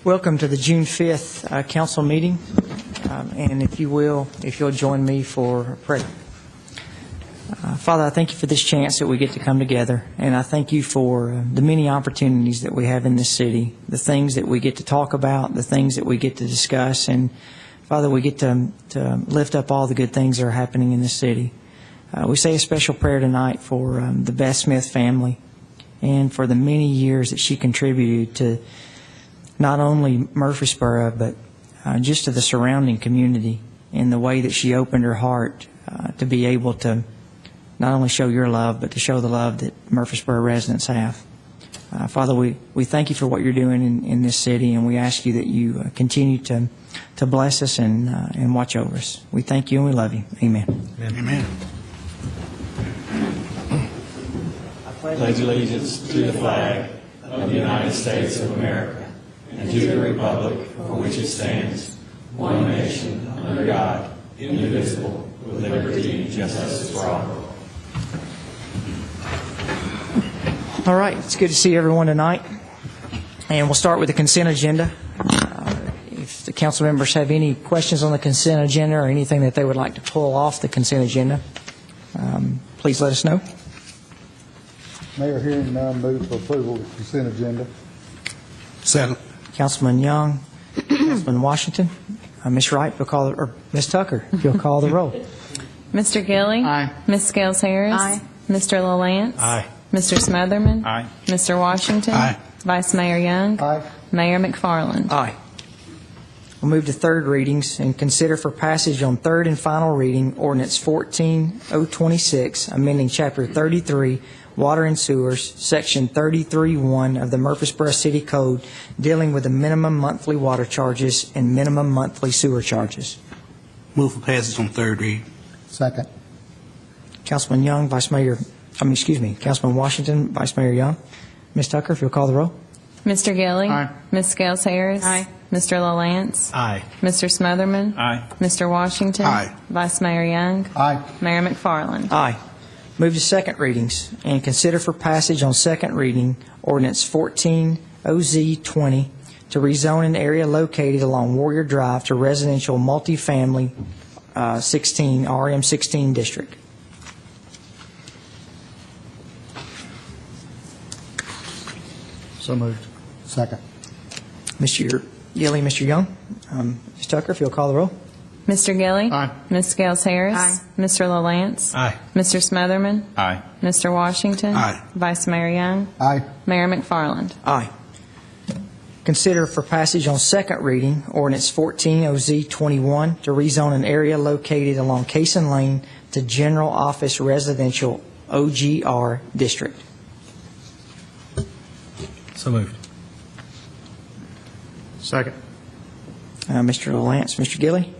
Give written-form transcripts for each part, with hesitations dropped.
Welcome to the June 5th council meeting, and if you'll join me for prayer. Father, I thank you for this chance that we get to come together, and I thank you for the many opportunities that we have in this city, the things that we get to talk about, the things that we get to discuss, and Father, we get to lift up all the good things that are happening in this city. We say a special prayer tonight for the Beth Smith family and for the many years that she contributed to not only Murfreesboro, but just to the surrounding community in the way that she opened her heart to be able to not only show your love, but to show the love that Murfreesboro residents have. Father, we thank you for what you're doing in this city, and we ask you that you continue to bless us and watch over us. We thank you and we love you. Amen. Amen. I pledge allegiance to the flag of the United States of America and to the republic for which it stands, one nation, under God, indivisible, with liberty and justice for all. All right, it's good to see everyone tonight. And we'll start with the consent agenda. If the council members have any questions on the consent agenda or anything that they would like to pull off the consent agenda, please let us know. Mayor, hearing none, move for approval of the consent agenda. Second. Councilman Young, Councilman Washington, Ms. Wright, or Ms. Tucker, if you'll call the roll. Mr. Gilly? Aye. Ms. Scales Harris? Aye. Mr. LaLance? Aye. Mr. Smotherman? Aye. Mr. Washington? Aye. Vice Mayor Young? Aye. Mayor McFarland? Aye. We'll move to third readings and consider for passage on third and final reading Ordinance 14026, amending Chapter 33, Water and Sewers, Section 33.1 of the Murfreesboro City Code, dealing with the minimum monthly water charges and minimum monthly sewer charges. Move for passage on third read. Second. Councilman Young, Councilman Washington, Vice Mayor Young. Ms. Tucker, if you'll call the roll. Mr. Gilly? Aye. Ms. Scales Harris? Aye. Mr. LaLance? Aye. Mr. Smotherman? Aye. Mr. Washington? Aye. Vice Mayor Young? Aye. Mayor McFarland? Aye. Move to second readings and consider for passage on second reading Ordinance 14OZ20 to rezone an area located along Warrior Drive to residential multifamily RM16 district. So moved. Second. Mr. Gilly, Mr. Young, Ms. Tucker, if you'll call the roll. Mr. Gilly? Aye. Ms. Scales Harris? Aye. Mr. LaLance? Aye. Mr. Smotherman? Aye. Mr. Washington? Aye. Vice Mayor Young? Aye. Mayor McFarland? Aye. Consider for passage on second reading Ordinance 14OZ21 to rezone an area located along Cason Lane to General Office Residential OGR District. So moved. Second. Mr. LaLance, Mr. Gilly,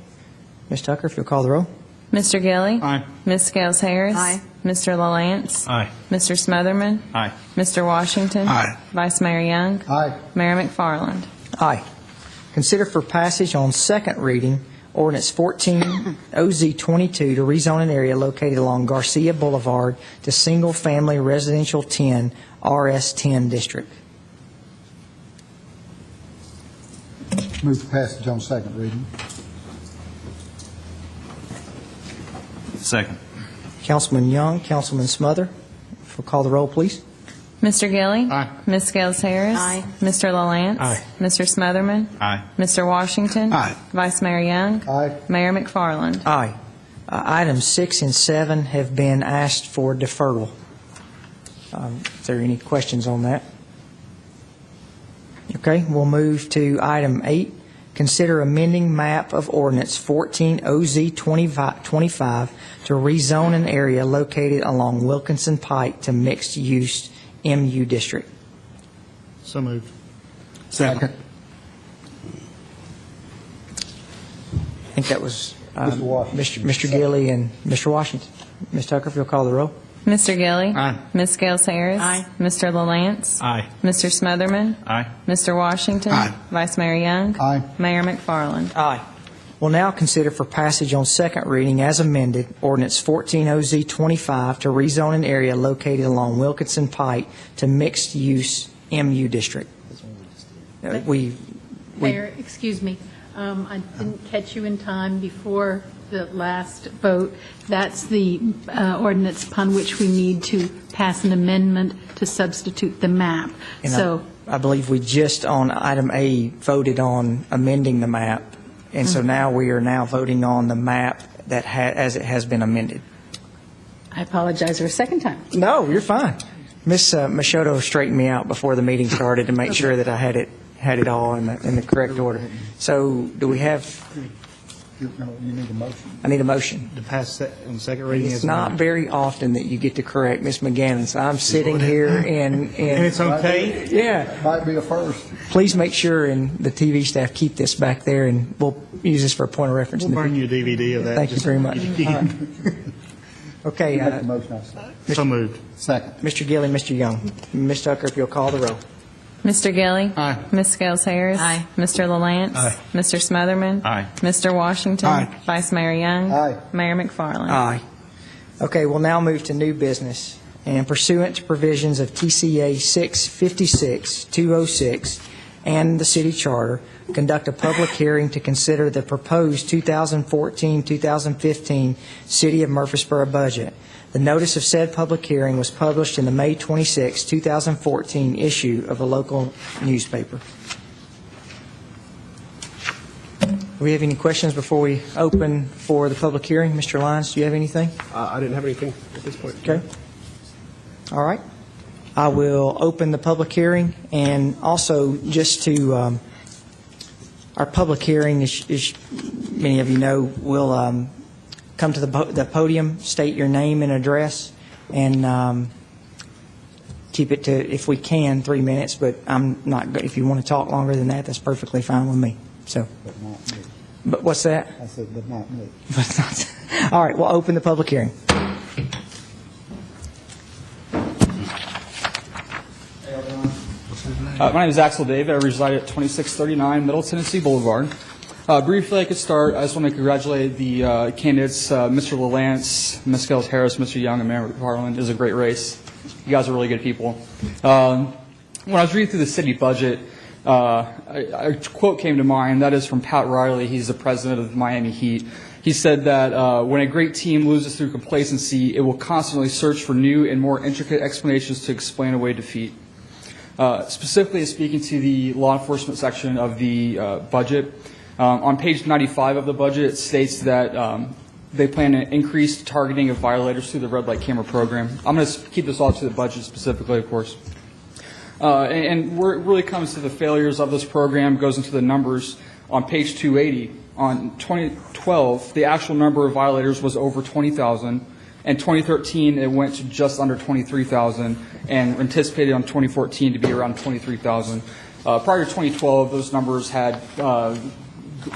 Ms. Tucker, if you'll call the roll. Mr. Gilly? Aye. Ms. Scales Harris? Aye. Mr. LaLance? Aye. Mr. Smotherman? Aye. Mr. Washington? Aye. Vice Mayor Young? Aye. Mayor McFarland? Aye. Consider for passage on second reading Ordinance 14OZ22 to rezone an area located along Garcia Boulevard to Single Family Residential 10 RS10 District. Move for passage on second reading. Second. Councilman Young, Councilman Smother, if you'll call the roll, please. Mr. Gilly? Aye. Ms. Scales Harris? Aye. Mr. LaLance? Aye. Mr. Smotherman? Aye. Mr. Washington? Aye. Vice Mayor Young? Aye. Mayor McFarland? Aye. Items 6 and 7 have been asked for deferral. Is there any questions on that? Okay, we'll move to item 8. Consider amending map of ordinance 14OZ25 to rezone an area located along Wilkinson Pike to mixed-use MU district. So moved. Second. I think that was Mr. Washington. Mr. Gilly and Mr. Washington. Ms. Tucker, if you'll call the roll. Mr. Gilly? Aye. Ms. Scales Harris? Aye. Mr. LaLance? Aye. Mr. Smotherman? Aye. Mr. Washington? Aye. Vice Mayor Young? Aye. Mayor McFarland? Aye. We'll now consider for passage on second reading as amended Ordinance 14OZ25 to rezone an area located along Wilkinson Pike to mixed-use MU district. We Mayor, excuse me. I didn't catch you in time before the last vote. That's the ordinance upon which we need to pass an amendment to substitute the map. And So, I believe we just on item A voted on amending the map, and so now we are now voting on the map that as it has been amended. I apologize for a second time. No, you're fine. Ms. Machoto straightened me out before the meeting started to make sure that I had it all in the correct order. So do we have, You need a motion. I need a motion. To pass on second reading. It's not very often that you get to correct Ms. McGannon, so I'm sitting here And it's okay? yeah. Might be a first. Please make sure and the TV staff keep this back there, and we'll use this for a point of reference. We'll in the bring you a DVD of that. Thank you very much. All right. Okay, Make the motion, I say. So moved. Second. Mr. Gilly, Mr. Young. Ms. Tucker, if you'll call the roll. Mr. Gilly. Aye. Ms. Scales Harris. Aye. Mr. LaLance. Aye. Mr. Smotherman. Aye. Mr. Washington. Aye. Vice Mayor Young. Aye. Mayor McFarland. Aye. Okay, we'll now move to new business. And pursuant to provisions of TCA 656-206 and the city charter, conduct a public hearing to consider the proposed 2014-2015 City of Murfreesboro budget. The notice of said public hearing was published in the May 26, 2014 issue of a local newspaper. Do we have any questions before we open for the public hearing? Mr. Lyons, do you have anything? I didn't have anything at this point. Okay. All right. I will open the public hearing, and also just to, our public hearing, is many of you know, will come to the podium, state your name and address, and keep it to, if we can, 3 minutes, but I'm not, if you want to talk longer than that, that's perfectly fine with me. So, But not me. but what's that? I said, but not me. All right, we'll open the public hearing. My name is Axel David. I reside at 2639 Middle Tennessee Boulevard. Briefly, I could start. I just want to congratulate the candidates, Mr. LaLance, Ms. Scales Harris, Mr. Young, and Mayor McFarland. It was a great race. You guys are really good people. When I was reading through the city budget, a quote came to mind. That is from Pat Riley. He's the president of the Miami Heat. He said that when a great team loses through complacency, it will constantly search for new and more intricate explanations to explain away defeat. Specifically speaking to the law enforcement section of the budget, on page 95 of the budget, it states that they plan to increase targeting of violators through the red light camera program. I'm going to keep this all to the budget specifically, of course. And where it really comes to the failures of this program goes into the numbers on page 280. On 2012, the actual number of violators was over 20,000. In 2013, it went to just under 23,000, and anticipated on 2014 to be around 23,000. Prior to 2012, those numbers had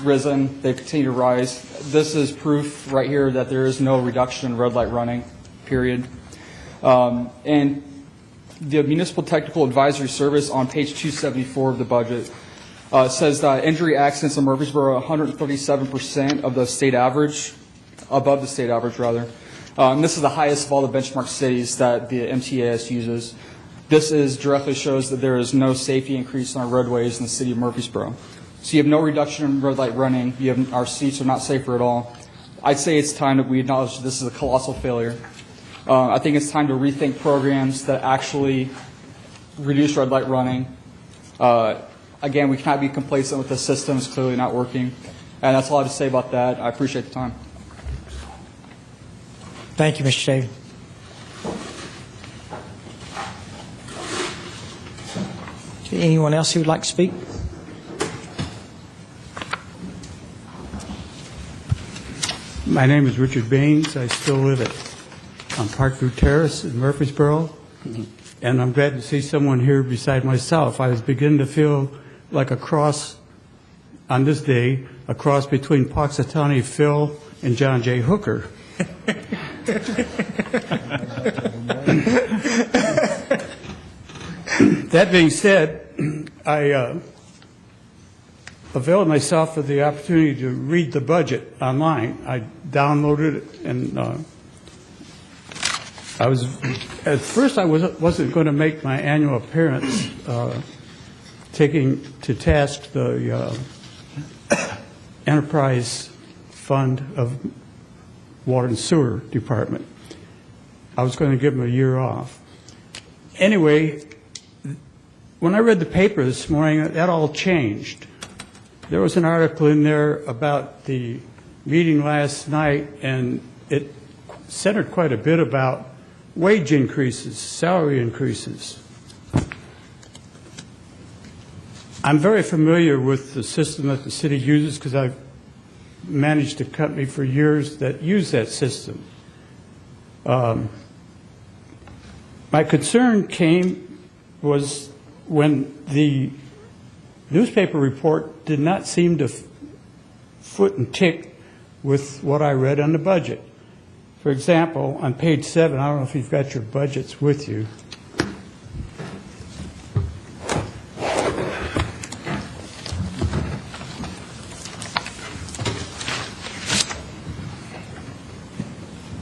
risen. They've continued to rise. This is proof right here that there is no reduction in red light running, period. And the Municipal Technical Advisory Service on page 274 of the budget says that injury accidents in Murfreesboro are 137% of the state average, above the state average, rather. And this is the highest of all the benchmark cities that the MTAS uses. This directly shows that there is no safety increase on our roadways in the city of Murfreesboro. So you have no reduction in red light running. Our streets are not safer at all. I'd say it's time that we acknowledge that this is a colossal failure. I think it's time to rethink programs that actually reduce red light running. Again, we cannot be complacent with the system. It's clearly not working. And that's all I have to say about that. I appreciate the time. Thank you, Mr. David. Anyone else who would like to speak? My name is Richard Baines. I still live on Parkview Terrace in Murfreesboro, and I'm glad to see someone here beside myself. I was beginning to feel like a cross on this day, a cross between Poxitani Phil and John J. Hooker. That being said, I availed myself of the opportunity to read the budget online. I downloaded it, and at first I wasn't going to make my annual appearance taking to task the enterprise fund of Water and Sewer Department. I was going to give them a year off. Anyway, when I read the paper this morning, that all changed. There was an article in there about the meeting last night, and it centered quite a bit about wage increases, salary increases. I'm very familiar with the system that the city uses because I've managed a company for years that used that system. My concern was when the newspaper report did not seem to foot and tick with what I read on the budget. For example, on page 7, I don't know if you've got your budgets with you.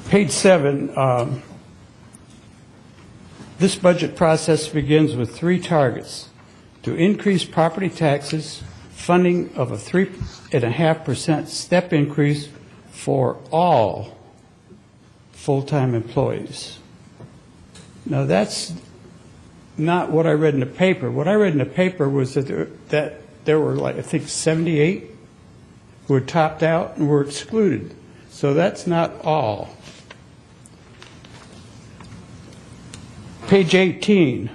Page 7, this budget process begins with 3 targets: to increase property taxes, funding of a 3.5% step increase for all full-time employees. Now, that's not what I read in the paper. What I read in the paper was that there were, like, I think 78 who had topped out and were excluded. So that's not all. Page 18.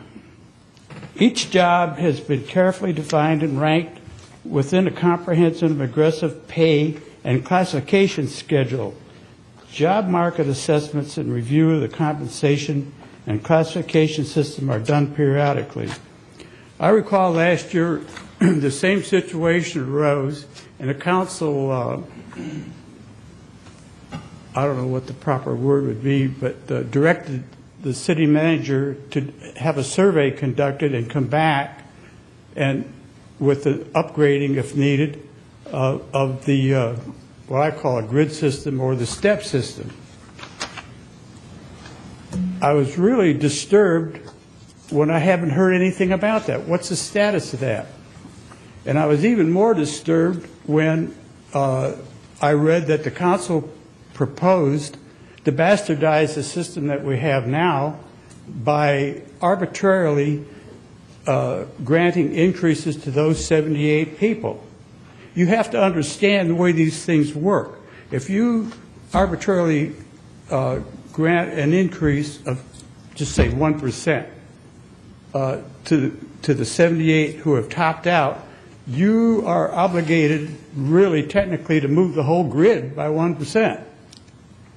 Each job has been carefully defined and ranked within a comprehensive and aggressive pay and classification schedule. Job market assessments and review of the compensation and classification system are done periodically. I recall last year the same situation arose, and the council, I don't know what the proper word would be, but directed the city manager to have a survey conducted and come back and with the upgrading, if needed, of the what I call a grid system or the step system. I was really disturbed when I haven't heard anything about that. What's the status of that? And I was even more disturbed when I read that the council proposed to bastardize the system that we have now by arbitrarily granting increases to those 78 people. You have to understand the way these things work. If you arbitrarily grant an increase of, just say, 1% to the 78 who have topped out, you are obligated, really technically, to move the whole grid by 1%.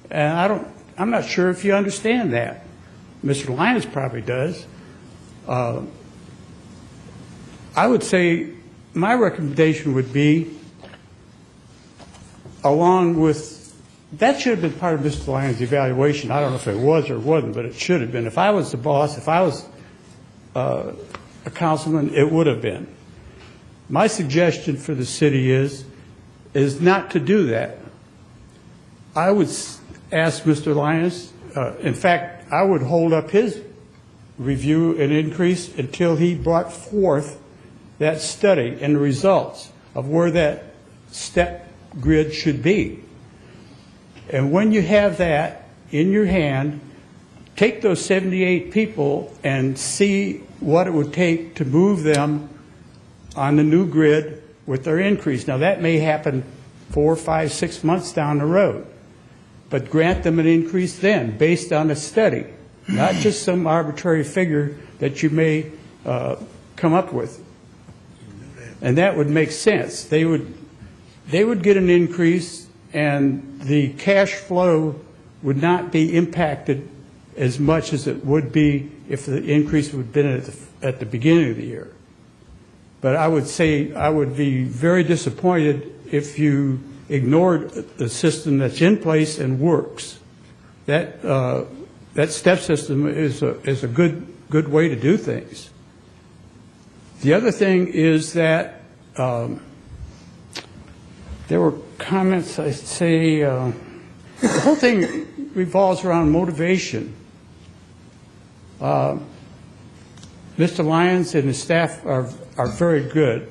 And I'm not sure if you understand that. Mr. Lyons probably does. I would say my recommendation would be, along with, that should have been part of Mr. Lyons' evaluation. I don't know if it was or wasn't, but it should have been. If I was the boss, if I was a councilman, it would have been. My suggestion for the city is not to do that. I would ask Mr. Lyons, in fact, I would hold up his review and increase until he brought forth that study and the results of where that step grid should be. And when you have that in your hand, take those 78 people and see what it would take to move them on the new grid with their increase. Now, that may happen 4, 5, 6 months down the road, but grant them an increase then based on a study, not just some arbitrary figure that you may come up with. And that would make sense. They would get an increase, and the cash flow would not be impacted as much as it would be if the increase would have been at the beginning of the year. But I would say I would be very disappointed if you ignored the system that's in place and works. That step system is a good way to do things. The other thing is that there were comments, I say, the whole thing revolves around motivation. Mr. Lyons and his staff are very good.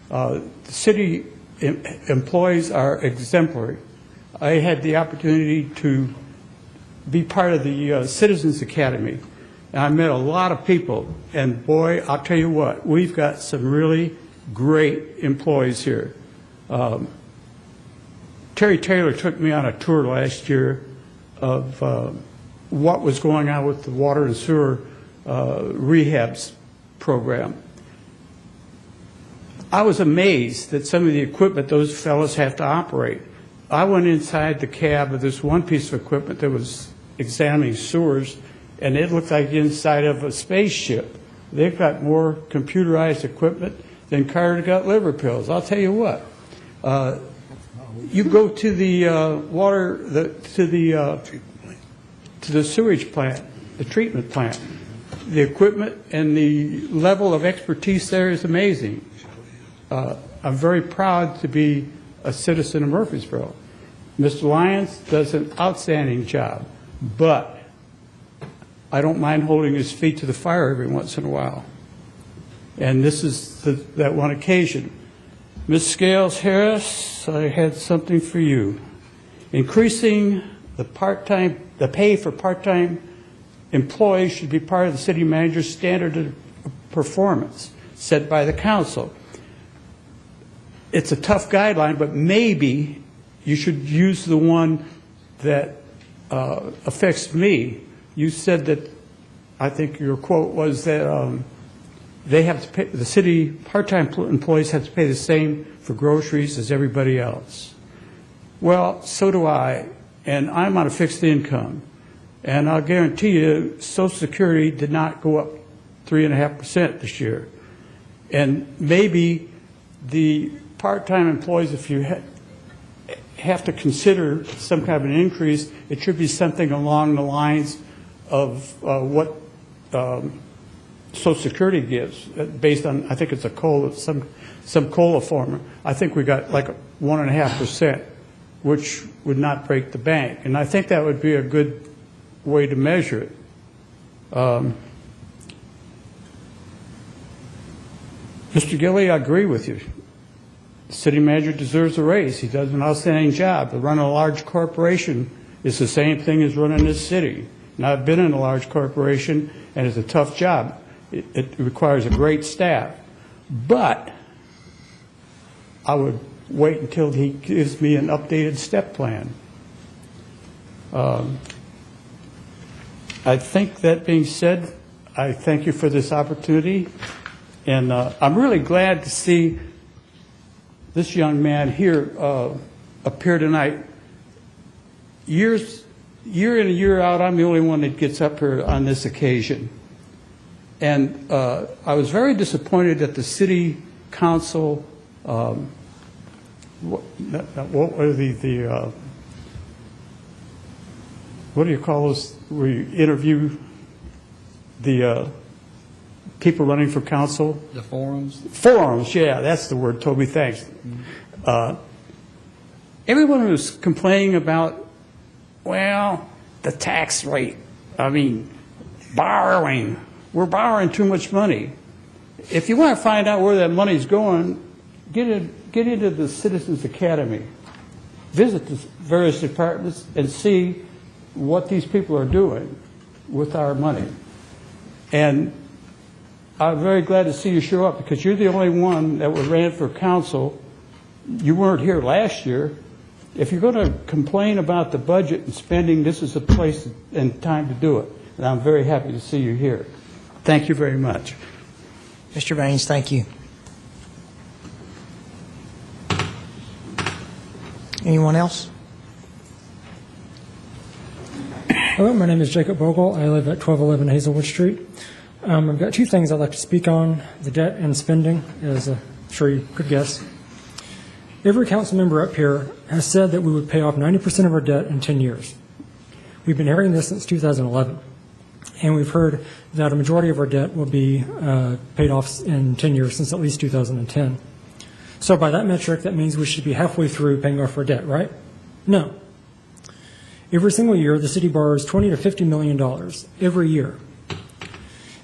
The city employees are exemplary. I had the opportunity to be part of the Citizens Academy, and I met a lot of people, and boy, I'll tell you what, we've got some really great employees here. Terry Taylor took me on a tour last year of what was going on with the water and sewer rehabs program. I was amazed at some of the equipment those fellows have to operate. I went inside the cab of this one piece of equipment that was examining sewers, and it looked like the inside of a spaceship. They've got more computerized equipment than Carter got liver pills. I'll tell you what. You go to the to the sewage plant, the treatment plant. The equipment and the level of expertise there is amazing. I'm very proud to be a citizen of Murfreesboro. Mr. Lyons does an outstanding job, but I don't mind holding his feet to the fire every once in a while. And this is that one occasion. Ms. Scales Harris, I had something for you. Increasing the pay for part-time employees should be part of the city manager's standard of performance set by the council. It's a tough guideline, but maybe you should use the one that affects me. You said that, I think your quote was that they have to pay, the city part-time employees have to pay the same for groceries as everybody else. Well, so do I, and I'm on a fixed income. And I'll guarantee you, Social Security did not go up 3.5% this year. And maybe the part-time employees, if you have to consider some kind of an increase, it should be something along the lines of what Social Security gives, based on, I think it's a COLA, some COLA formula. I think we got like 1.5%, which would not break the bank. And I think that would be a good way to measure it. Mr. Gilley, I agree with you. The city manager deserves a raise. He does an outstanding job. To run a large corporation is the same thing as running this city. And I've been in a large corporation, and it's a tough job. It requires a great staff. But I would wait until he gives me an updated step plan. I think that being said, I thank you for this opportunity, and I'm really glad to see this young man here appear tonight. Year in and year out, I'm the only one that gets up here on this occasion. And I was very disappointed that the city council, what do you call those? We interview the people running for council. The forums? Forums, yeah, that's the word, Toby, thanks. Everyone was complaining about, well, the tax rate. I mean, borrowing. We're borrowing too much money. If you want to find out where that money's going, get into the Citizens Academy. Visit the various departments and see what these people are doing with our money. And I'm very glad to see you show up, because you're the only one that ran for council. You weren't here last year. If you're going to complain about the budget and spending, this is the place and time to do it. And I'm very happy to see you here. Thank you very much. Mr. Baines, thank you. Anyone else? Hello, my name is Jacob Bogle. I live at 1211 Hazelwood Street. I've got two things I'd like to speak on, the debt and spending, as I'm sure you could guess. Every council member up here has said that we would pay off 90% of our debt in 10 years. We've been hearing this since 2011, and we've heard that a majority of our debt will be paid off in 10 years, since at least 2010. So by that metric, that means we should be halfway through paying off our debt, right? No. Every single year, the city borrows $20 to $50 million every year.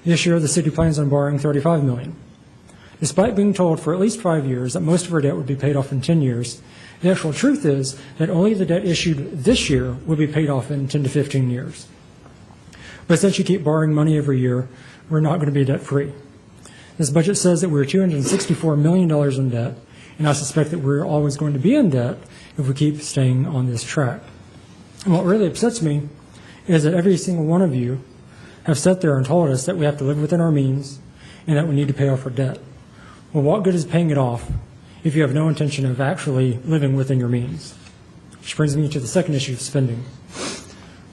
This year, the city plans on borrowing $35 million. Despite being told for at least 5 years that most of our debt would be paid off in 10 years, the actual truth is that only the debt issued this year will be paid off in 10 to 15 years. But since you keep borrowing money every year, we're not going to be debt-free. This budget says that we're $264 million in debt, and I suspect that we're always going to be in debt if we keep staying on this track. And what really upsets me is that every single one of you have sat there and told us that we have to live within our means and that we need to pay off our debt. Well, what good is paying it off if you have no intention of actually living within your means? Which brings me to the second issue of spending.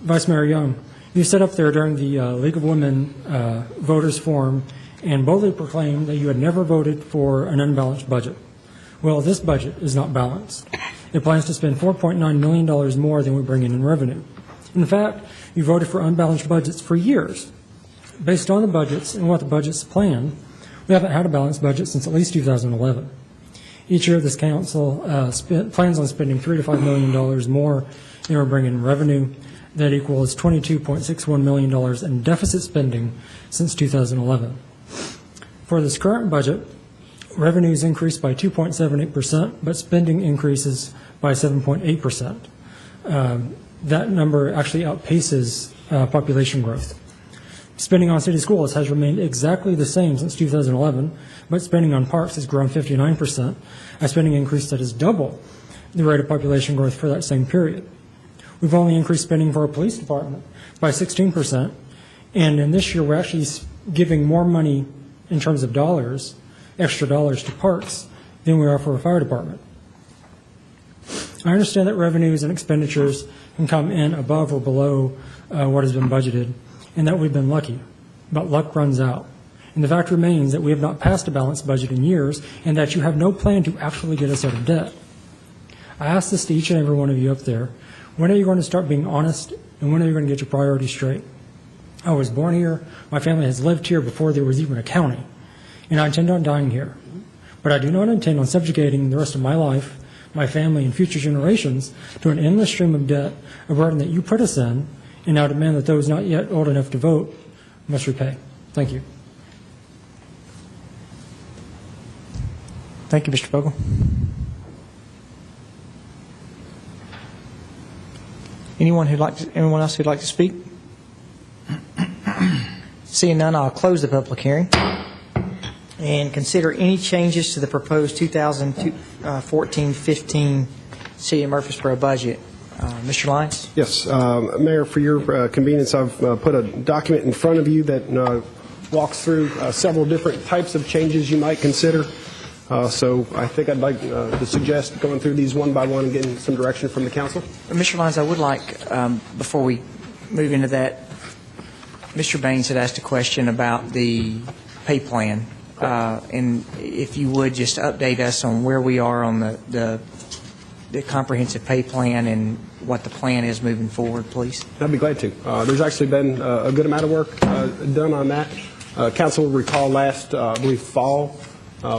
Vice Mayor Young, you sat up there during the League of Women Voters Forum and boldly proclaimed that you had never voted for an unbalanced budget. Well, this budget is not balanced. It plans to spend $4.9 million more than we bring in revenue. In fact, you voted for unbalanced budgets for years. Based on the budgets and what the budgets plan, we haven't had a balanced budget since at least 2011. Each year, this council plans on spending $3 to $5 million more than we're bringing in revenue. That equals $22.61 million in deficit spending since 2011. For this current budget, revenues increased by 2.78%, but spending increases by 7.8%. That number actually outpaces population growth. Spending on city schools has remained exactly the same since 2011, but spending on parks has grown 59%, a spending increase that is double the rate of population growth for that same period. We've only increased spending for our police department by 16%, and in this year we're actually giving more money in terms of dollars, extra dollars to parks than we are for our fire department. I understand that revenues and expenditures can come in above or below what has been budgeted, and that we've been lucky, but luck runs out. And the fact remains that we have not passed a balanced budget in years, and that you have no plan to actually get us out of debt. I ask this to each and every one of you up there: when are you going to start being honest, and when are you going to get your priorities straight? I was born here, my family has lived here before there was even a county, and I intend on dying here. But I do not intend on subjugating the rest of my life, my family, and future generations to an endless stream of debt, a burden that you put us in, and now demand that those not yet old enough to vote must repay. Thank you. Thank you, Mr. Vogel. Anyone else who'd like to speak? Seeing none, I'll close the public hearing and consider any changes to the proposed 2014-15 City of Murfreesboro budget. Mr. Lyons? Yes, Mayor, for your convenience, I've put a document in front of you that walks through several different types of changes you might consider. So I think I'd like to suggest going through these one by one and getting some direction from the council. Mr. Lyons, I would like, before we move into that, Mr. Baines had asked a question about the pay plan. And if you would just update us on where we are on the comprehensive pay plan and what the plan is moving forward, please. I'd be glad to. There's actually been a good amount of work done on that. Council will recall last, I believe, fall,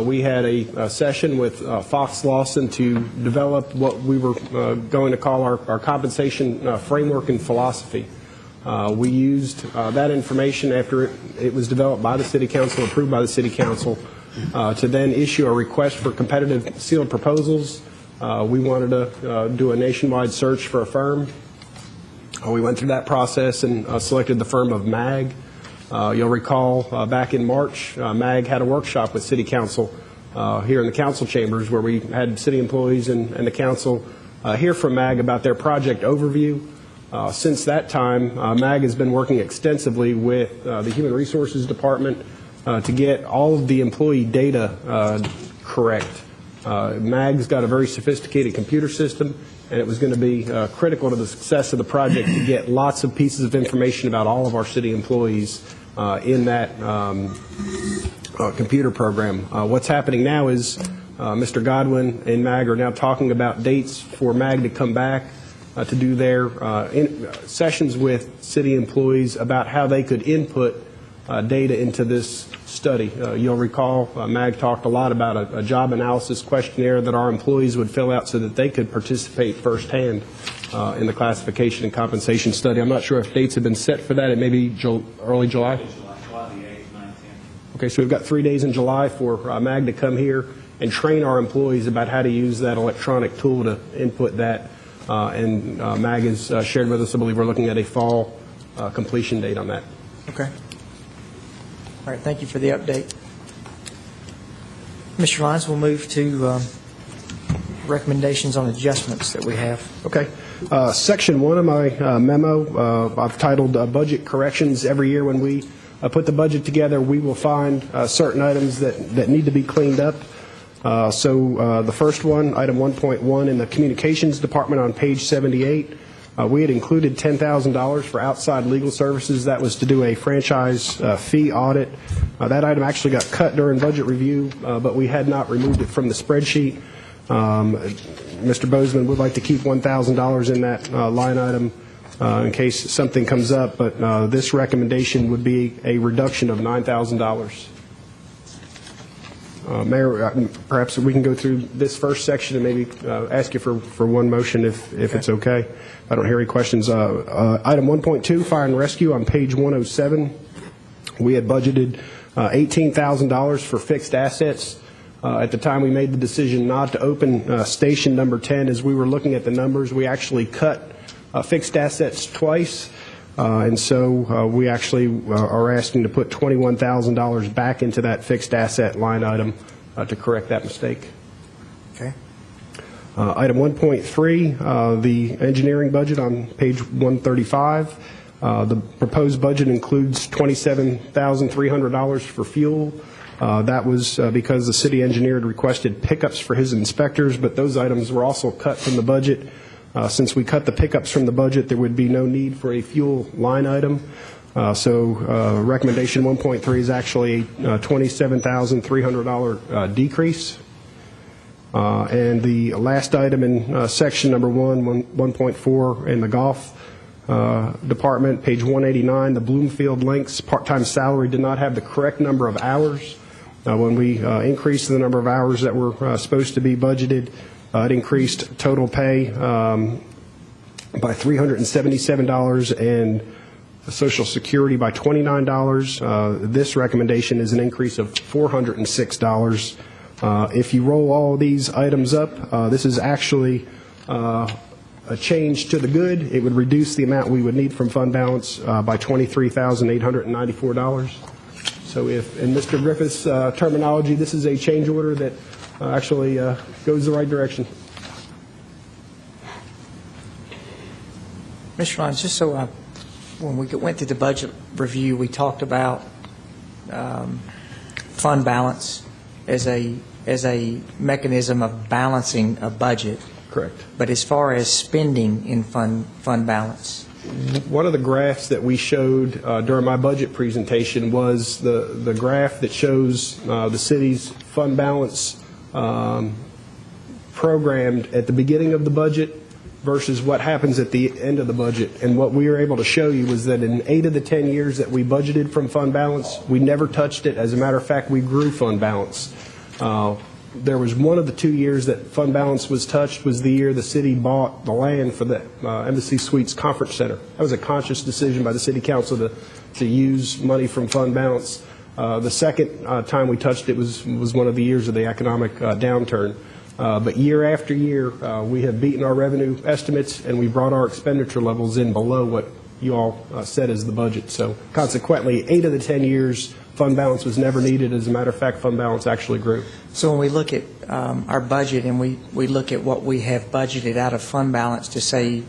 we had a session with Fox Lawson to develop what we were going to call our compensation framework and philosophy. We used that information after it was developed by the City Council, approved by the City Council, to then issue a request for competitive sealed proposals. We wanted to do a nationwide search for a firm. We went through that process and selected the firm of MAG. You'll recall back in March, MAG had a workshop with City Council here in the council chambers where we had city employees and the council hear from MAG about their project overview. Since that time, MAG has been working extensively with the Human Resources Department to get all of the employee data correct. MAG's got a very sophisticated computer system, and it was going to be critical to the success of the project to get lots of pieces of information about all of our city employees in that computer program. What's happening now is Mr. Godwin and MAG are now talking about dates for MAG to come back to do their sessions with city employees about how they could input data into this study. You'll recall MAG talked a lot about a job analysis questionnaire that our employees would fill out so that they could participate firsthand in the classification and compensation study. I'm not sure if dates have been set for that. It may be early July. July the 8th. Okay, so we've got 3 days in July for MAG to come here and train our employees about how to use that electronic tool to input that. And MAG has shared with us, I believe we're looking at a fall completion date on that. Okay. All right, thank you for the update. Mr. Lyons, we'll move to recommendations on adjustments that we have. Okay. Section 1 of my memo, I've titled Budget Corrections. Every year when we put the budget together, we will find certain items that need to be cleaned up. So the first one, item 1.1 in the Communications Department on page 78, we had included $10,000 for outside legal services. That was to do a franchise fee audit. That item actually got cut during budget review, but we had not removed it from the spreadsheet. Mr. Bozeman would like to keep $1,000 in that line item in case something comes up, but this recommendation would be a reduction of $9,000. Mayor, perhaps we can go through this first section and maybe ask you for one motion if it's okay. I don't hear any questions. Item 1.2, Fire and Rescue on page 107. We had budgeted $18,000 for fixed assets. At the time we made the decision not to open station number 10, as we were looking at the numbers, we actually cut fixed assets twice. And so we actually are asking to put $21,000 back into that fixed asset line item to correct that mistake. Okay. Item 1.3, the engineering budget on page 135. The proposed budget includes $27,300 for fuel. That was because the city engineer had requested pickups for his inspectors, but those items were also cut from the budget. Since we cut the pickups from the budget, there would be no need for a fuel line item. So recommendation 1.3 is actually a $27,300 decrease. And the last item in section number 1.4 in the golf department, page 189, the Bloomfield Links part-time salary did not have the correct number of hours. When we increased the number of hours that were supposed to be budgeted, it increased total pay by $377 and Social Security by $29. This recommendation is an increase of $406. If you roll all these items up, this is actually a change to the good. It would reduce the amount we would need from fund balance by $23,894. So if, in Mr. Griffith's terminology, this is a change order that actually goes the right direction. Mr. Lyons, just so when we went through the budget review, we talked about fund balance as a mechanism of balancing a budget. Correct. But as far as spending in fund balance? One of the graphs that we showed during my budget presentation was the graph that shows the city's fund balance programmed at the beginning of the budget versus what happens at the end of the budget. And what we were able to show you was that in 8 of the 10 years that we budgeted from fund balance, we never touched it. As a matter of fact, we grew fund balance. There was one of the 2 years that fund balance was touched was the year the city bought the land for the Embassy Suites Conference Center. That was a conscious decision by the city council to use money from fund balance. The second time we touched it was one of the years of the economic downturn. But year after year, we have beaten our revenue estimates, and we brought our expenditure levels in below what you all said is the budget. So consequently, 8 of the 10 years, fund balance was never needed. As a matter of fact, fund balance actually grew. So when we look at our budget and we look at what we have budgeted out of fund balance to say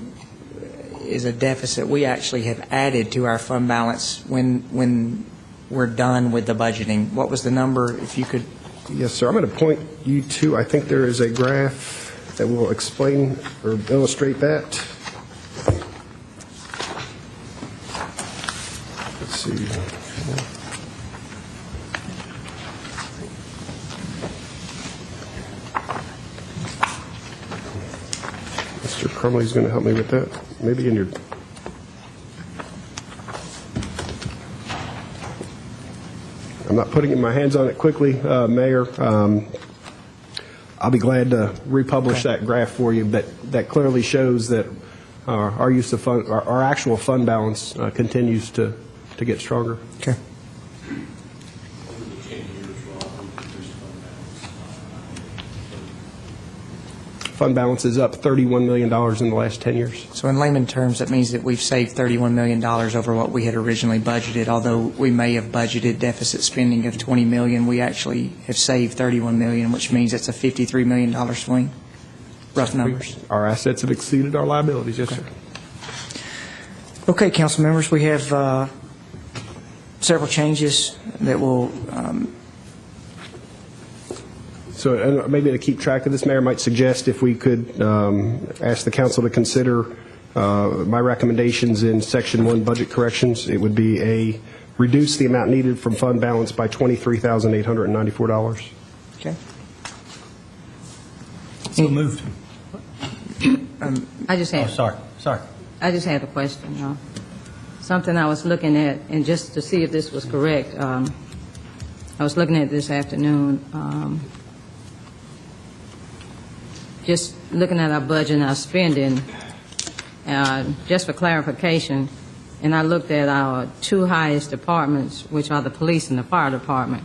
is a deficit, we actually have added to our fund balance when we're done with the budgeting. What was the number, if you could? Yes, sir. I'm going to point you to, I think there is a graph that will explain or illustrate that. Let's see. Mr. Crumley's going to help me with that. Maybe in your... I'm not putting my hands on it quickly, Mayor. I'll be glad to republish that graph for you. That clearly shows that our use of fund, our actual fund balance continues to get stronger. Okay. fund balance is up $31 million in the last 10 years. So in layman terms, that means that we've saved $31 million over what we had originally budgeted. Although we may have budgeted deficit spending of $20 million, we actually have saved $31 million, which means it's a $53 million swing. Rough numbers. Our assets have exceeded our liabilities, yes, sir. Okay, council members, we have several changes that will So maybe to keep track of this, Mayor, might suggest if we could ask the council to consider my recommendations in Section 1 budget corrections. It would be reduce the amount needed from fund balance by $23,894. Okay. So moved. I just had. Sorry. I just had a question. Something I was looking at, and just to see if this was correct, I was looking at it this afternoon, just looking at our budget and our spending, just for clarification, and I looked at our two highest departments, which are the police and the fire department,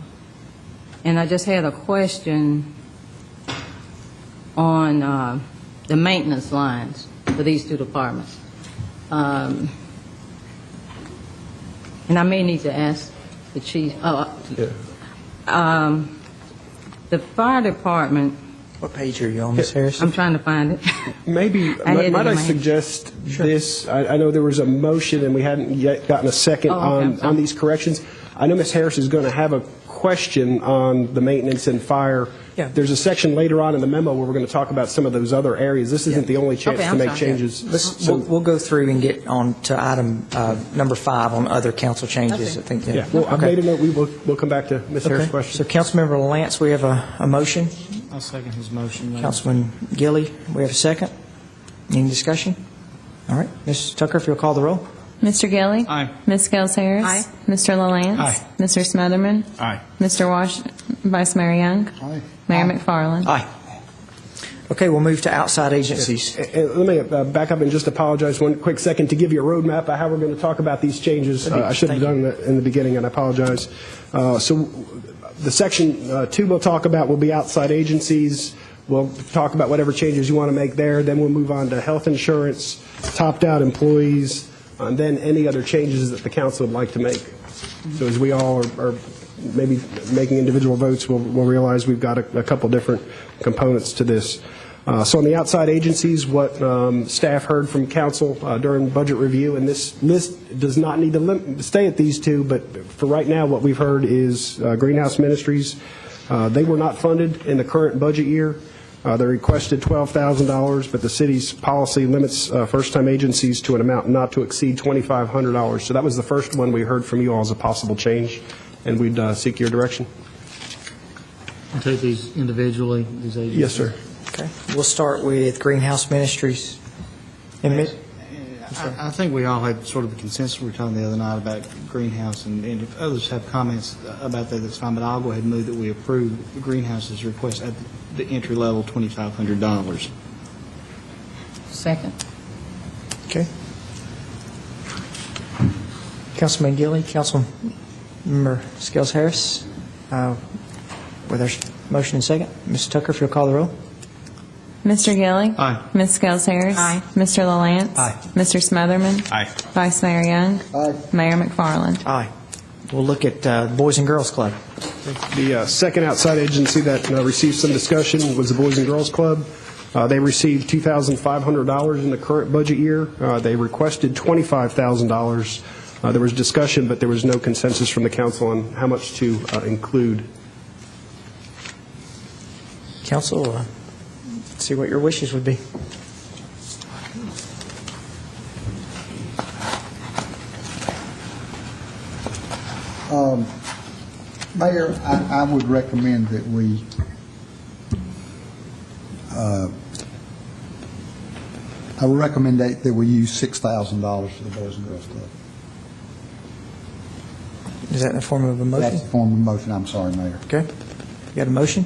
and I just had a question on the maintenance lines for these two departments. And I may need to ask the chief. The fire department. What page are you on, Ms. Harris? I'm trying to find it. Maybe, might I suggest this? I know there was a motion and we hadn't yet gotten a second on these corrections. I know Ms. Harris is going to have a question on the maintenance and fire. Yeah. There's a section later on in the memo where we're going to talk about some of those other areas. This isn't the only chance to make changes. We'll go through and get on to item number 5 on other council changes. Okay. I think. Yeah. Well, I made a note. We'll come back to Ms. Harris' question. So, Councilmember Lance, we have a motion. I'll second his motion. Councilman Gilly, we have a second. Any discussion? All right. Ms. Tucker, if you'll call the roll. Mr. Gilly? Aye. Ms. Scales Harris? Aye. Mr. LaLance? Aye. Mr. Smotherman? Aye. Mr. Vice Mayor Young? Aye. Mayor McFarland? Aye. Okay, we'll move to outside agencies. Let me back up and just apologize one quick second to give you a roadmap of how we're going to talk about these changes. I should have done that in the beginning, and I apologize. So the section 2 we'll talk about will be outside agencies. We'll talk about whatever changes you want to make there. Then we'll move on to health insurance, topped-out employees, and then any other changes that the council would like to make. So as we all are maybe making individual votes, we'll realize we've got a couple different components to this. So on the outside agencies, what staff heard from council during budget review, and this list does not need to stay at these two, but for right now what we've heard is Greenhouse Ministries. They were not funded in the current budget year. They requested $12,000, but the city's policy limits first-time agencies to an amount not to exceed $2,500. So that was the first one we heard from you all as a possible change, and we'd seek your direction. I'll take these individually, these agencies. Yes, sir. Okay. We'll start with Greenhouse Ministries. I think we all had sort of a consensus. We were talking the other night about Greenhouse, and if others have comments about that, that's fine, but I'll go ahead and move that we approve Greenhouse's request at the entry level, $2,500. Second. Okay. Councilman Gilly, Councilmember Scales Harris, with our motion and second. Ms. Tucker, if you'll call the roll. Mr. Gilly? Aye. Ms. Scales Harris? Aye. Mr. LaLance? Aye. Mr. Smotherman? Aye. Vice Mayor Young? Aye. Mayor McFarland? Aye. We'll look at Boys and Girls Club. The second outside agency that received some discussion was the Boys and Girls Club. They received $2,500 in the current budget year. They requested $25,000. There was discussion, but there was no consensus from the council on how much to include. Council, let's see what your wishes would be. Mayor, I would recommend that we I would recommend that we use $6,000 for the Boys and Girls Club. Is that in the form of a motion? That's the form of a motion. I'm sorry, Mayor. Okay. You got a motion?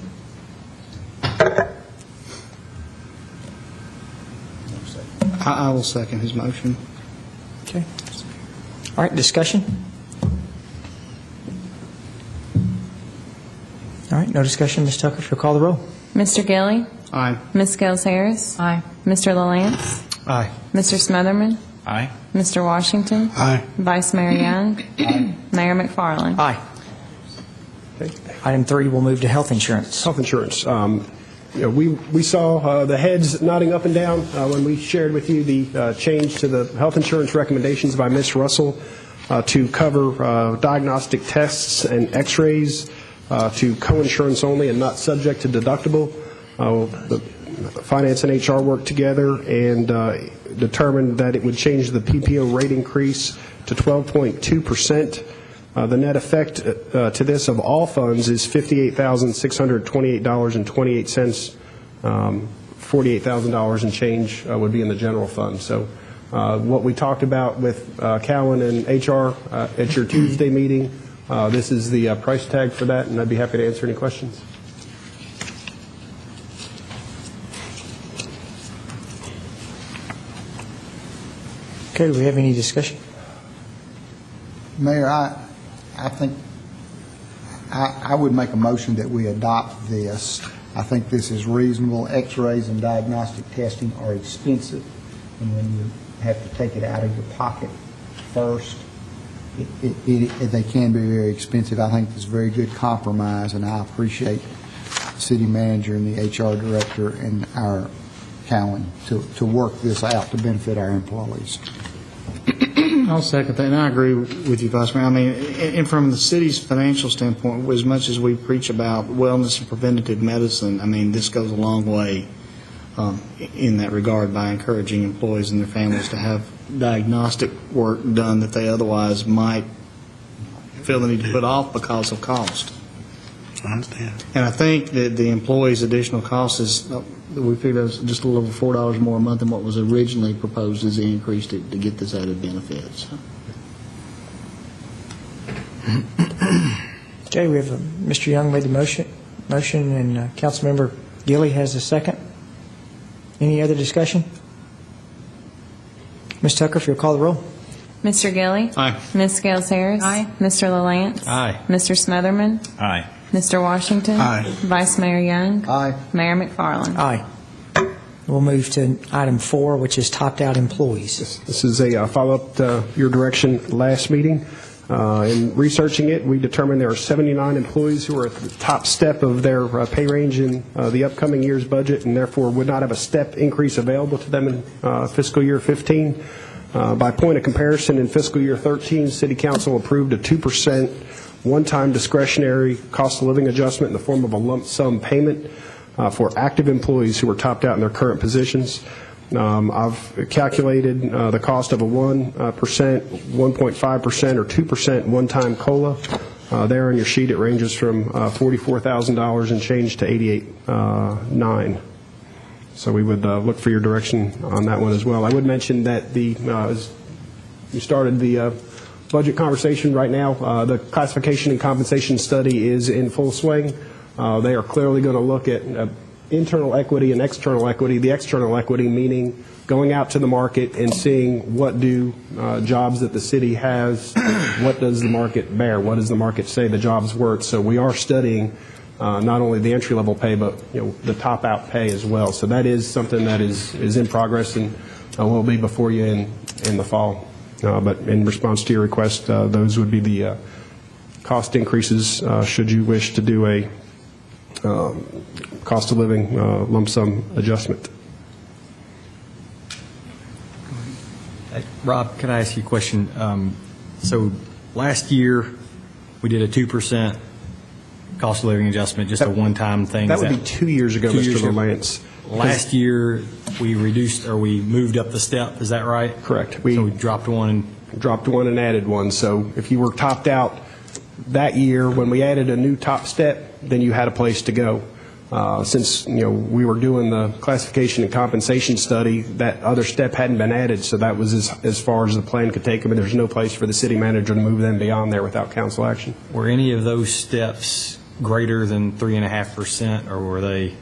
I will second his motion. Okay. All right, discussion? All right, no discussion. Ms. Tucker, if you'll call the roll. Mr. Gilly? Aye. Ms. Gales Harris. Aye. Mr. LaLance. Aye. Mr. Smotherman. Aye. Mr. Washington. Aye. Vice Mayor Young. Mayor McFarland. Aye. Item 3, we'll move to health insurance. Health insurance. We saw the heads nodding up and down when we shared with you the change to the health insurance recommendations by Ms. Russell to cover diagnostic tests and x-rays to co-insurance only and not subject to deductible. The Finance and HR worked together and determined that it would change the PPO rate increase to 12.2%. The net effect to this of all funds is $58,628.28. $48,000 and change would be in the general fund. So what we talked about with Cowan and HR at your Tuesday meeting, this is the price tag for that, and I'd be happy to answer any questions. Okay, do we have any discussion? Mayor, I think I would make a motion that we adopt this. I think this is reasonable. X-rays and diagnostic testing are expensive, and when you have to take it out of your pocket first, they can be very expensive. I think it's a very good compromise, and I appreciate the city manager and the HR director and our Cowan to work this out to benefit our employees. I'll second that, and I agree with you, Vice Mayor. I mean, and from the city's financial standpoint, as much as we preach about wellness and preventative medicine, I mean, this goes a long way in that regard by encouraging employees and their families to have diagnostic work done that they otherwise might feel the need to put off because of cost. I understand. And I think that the employees' additional cost is, we figured it was just a little over $4 more a month than what was originally proposed as the increase to get this added benefits. Okay, we have Mr. Young made the motion, and Councilmember Gilly has a second. Any other discussion? Ms. Tucker, if you'll call the roll. Mr. Gilly. Aye. Ms. Gales Harris. Aye. Mr. LaLance. Aye. Mr. Smotherman. Aye. Mr. Washington. Aye. Vice Mayor Young. Aye. Mayor McFarland. Aye. We'll move to item 4, which is topped-out employees. This is a follow-up to your direction last meeting. In researching it, we determined there are 79 employees who are at the top step of their pay range in the upcoming year's budget, and therefore would not have a step increase available to them in fiscal year 15. By point of comparison, in fiscal year 13, City Council approved a 2% one-time discretionary cost of living adjustment in the form of a lump sum payment for active employees who were topped out in their current positions. I've calculated the cost of a 1%, 1.5%, or 2% one-time COLA. There on your sheet, it ranges from $44,000 and change to $88,900. So we would look for your direction on that one as well. I would mention that as we started the budget conversation right now, the classification and compensation study is in full swing. They are clearly going to look at internal equity and external equity. The external equity meaning going out to the market and seeing what do jobs that the city has, what does the market bear, what does the market say the job's worth. So we are studying not only the entry-level pay, but the top-out pay as well. So that is something that is in progress and will be before you in the fall. But in response to your request, those would be the cost increases should you wish to do a cost of living lump sum adjustment. Rob, can I ask you a question? So last year, we did a 2% cost of living adjustment, just a one-time thing. That would be 2 years ago, Mr. LaLance. Last year, we reduced, or we moved up the step, is that right? Correct. So we dropped one. Dropped one and added one. So if you were topped out that year, when we added a new top step, then you had a place to go. Since we were doing the classification and compensation study, that other step hadn't been added, so that was as far as the plan could take them, and there's no place for the city manager to move them beyond there without council action. Were any of those steps greater than 3.5%, or were they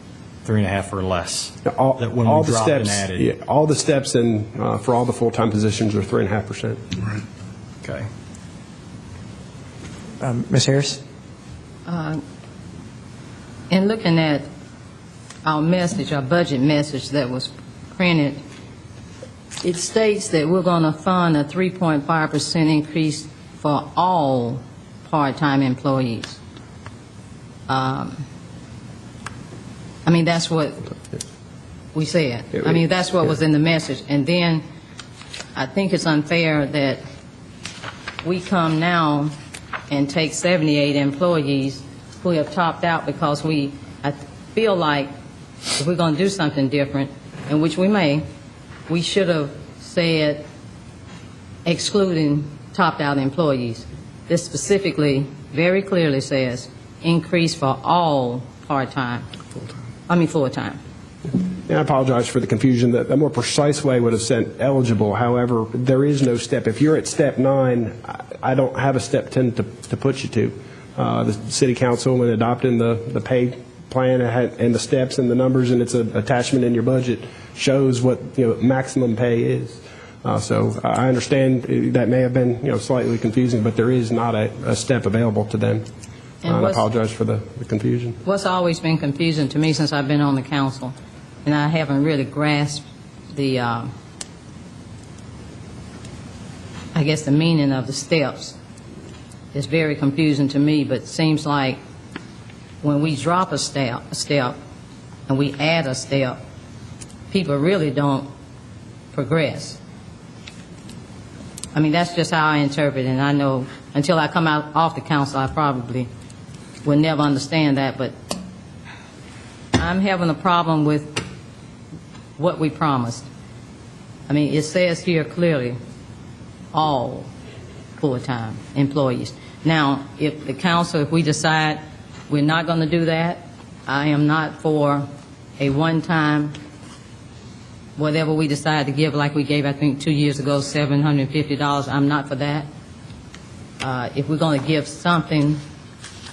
3.5% or less? All the steps, and added? yeah, all the steps and for all the full-time positions are 3.5%. Right. Okay. Ms. Harris? In looking at our message, our budget message that was printed, it states that we're going to fund a 3.5% increase for all part-time employees. I mean, that's what we said. I mean, that's what was in the message. And then I think it's unfair that we come now and take 78 employees who have topped out because I feel like if we're going to do something different, and which we may, we should have said excluding topped out employees. This specifically, very clearly says increase for all part-time. Full-time. And I apologize for the confusion. A more precise way would have said eligible. However, there is no step. If you're at step 9, I don't have a step 10 to put you to. The city council, when adopting the pay plan and the steps and the numbers, and it's an attachment in your budget, shows what maximum pay is. So I understand that may have been slightly confusing, but there is not a step available to them. And I apologize for the confusion. What's always been confusing to me since I've been on the council, and I haven't really grasped the, I guess, the meaning of the steps. It's very confusing to me, but it seems like when we drop a step, and we add a step, people really don't progress. I mean, that's just how I interpret it, and I know until I come out off the council, I probably will never understand that, but I'm having a problem with what we promised. I mean, it says here clearly, all full-time employees. Now, if the council, if we decide we're not going to do that, I am not for a one-time, whatever we decide to give, like we gave, I think, 2 years ago, $750. I'm not for that. If we're going to give something,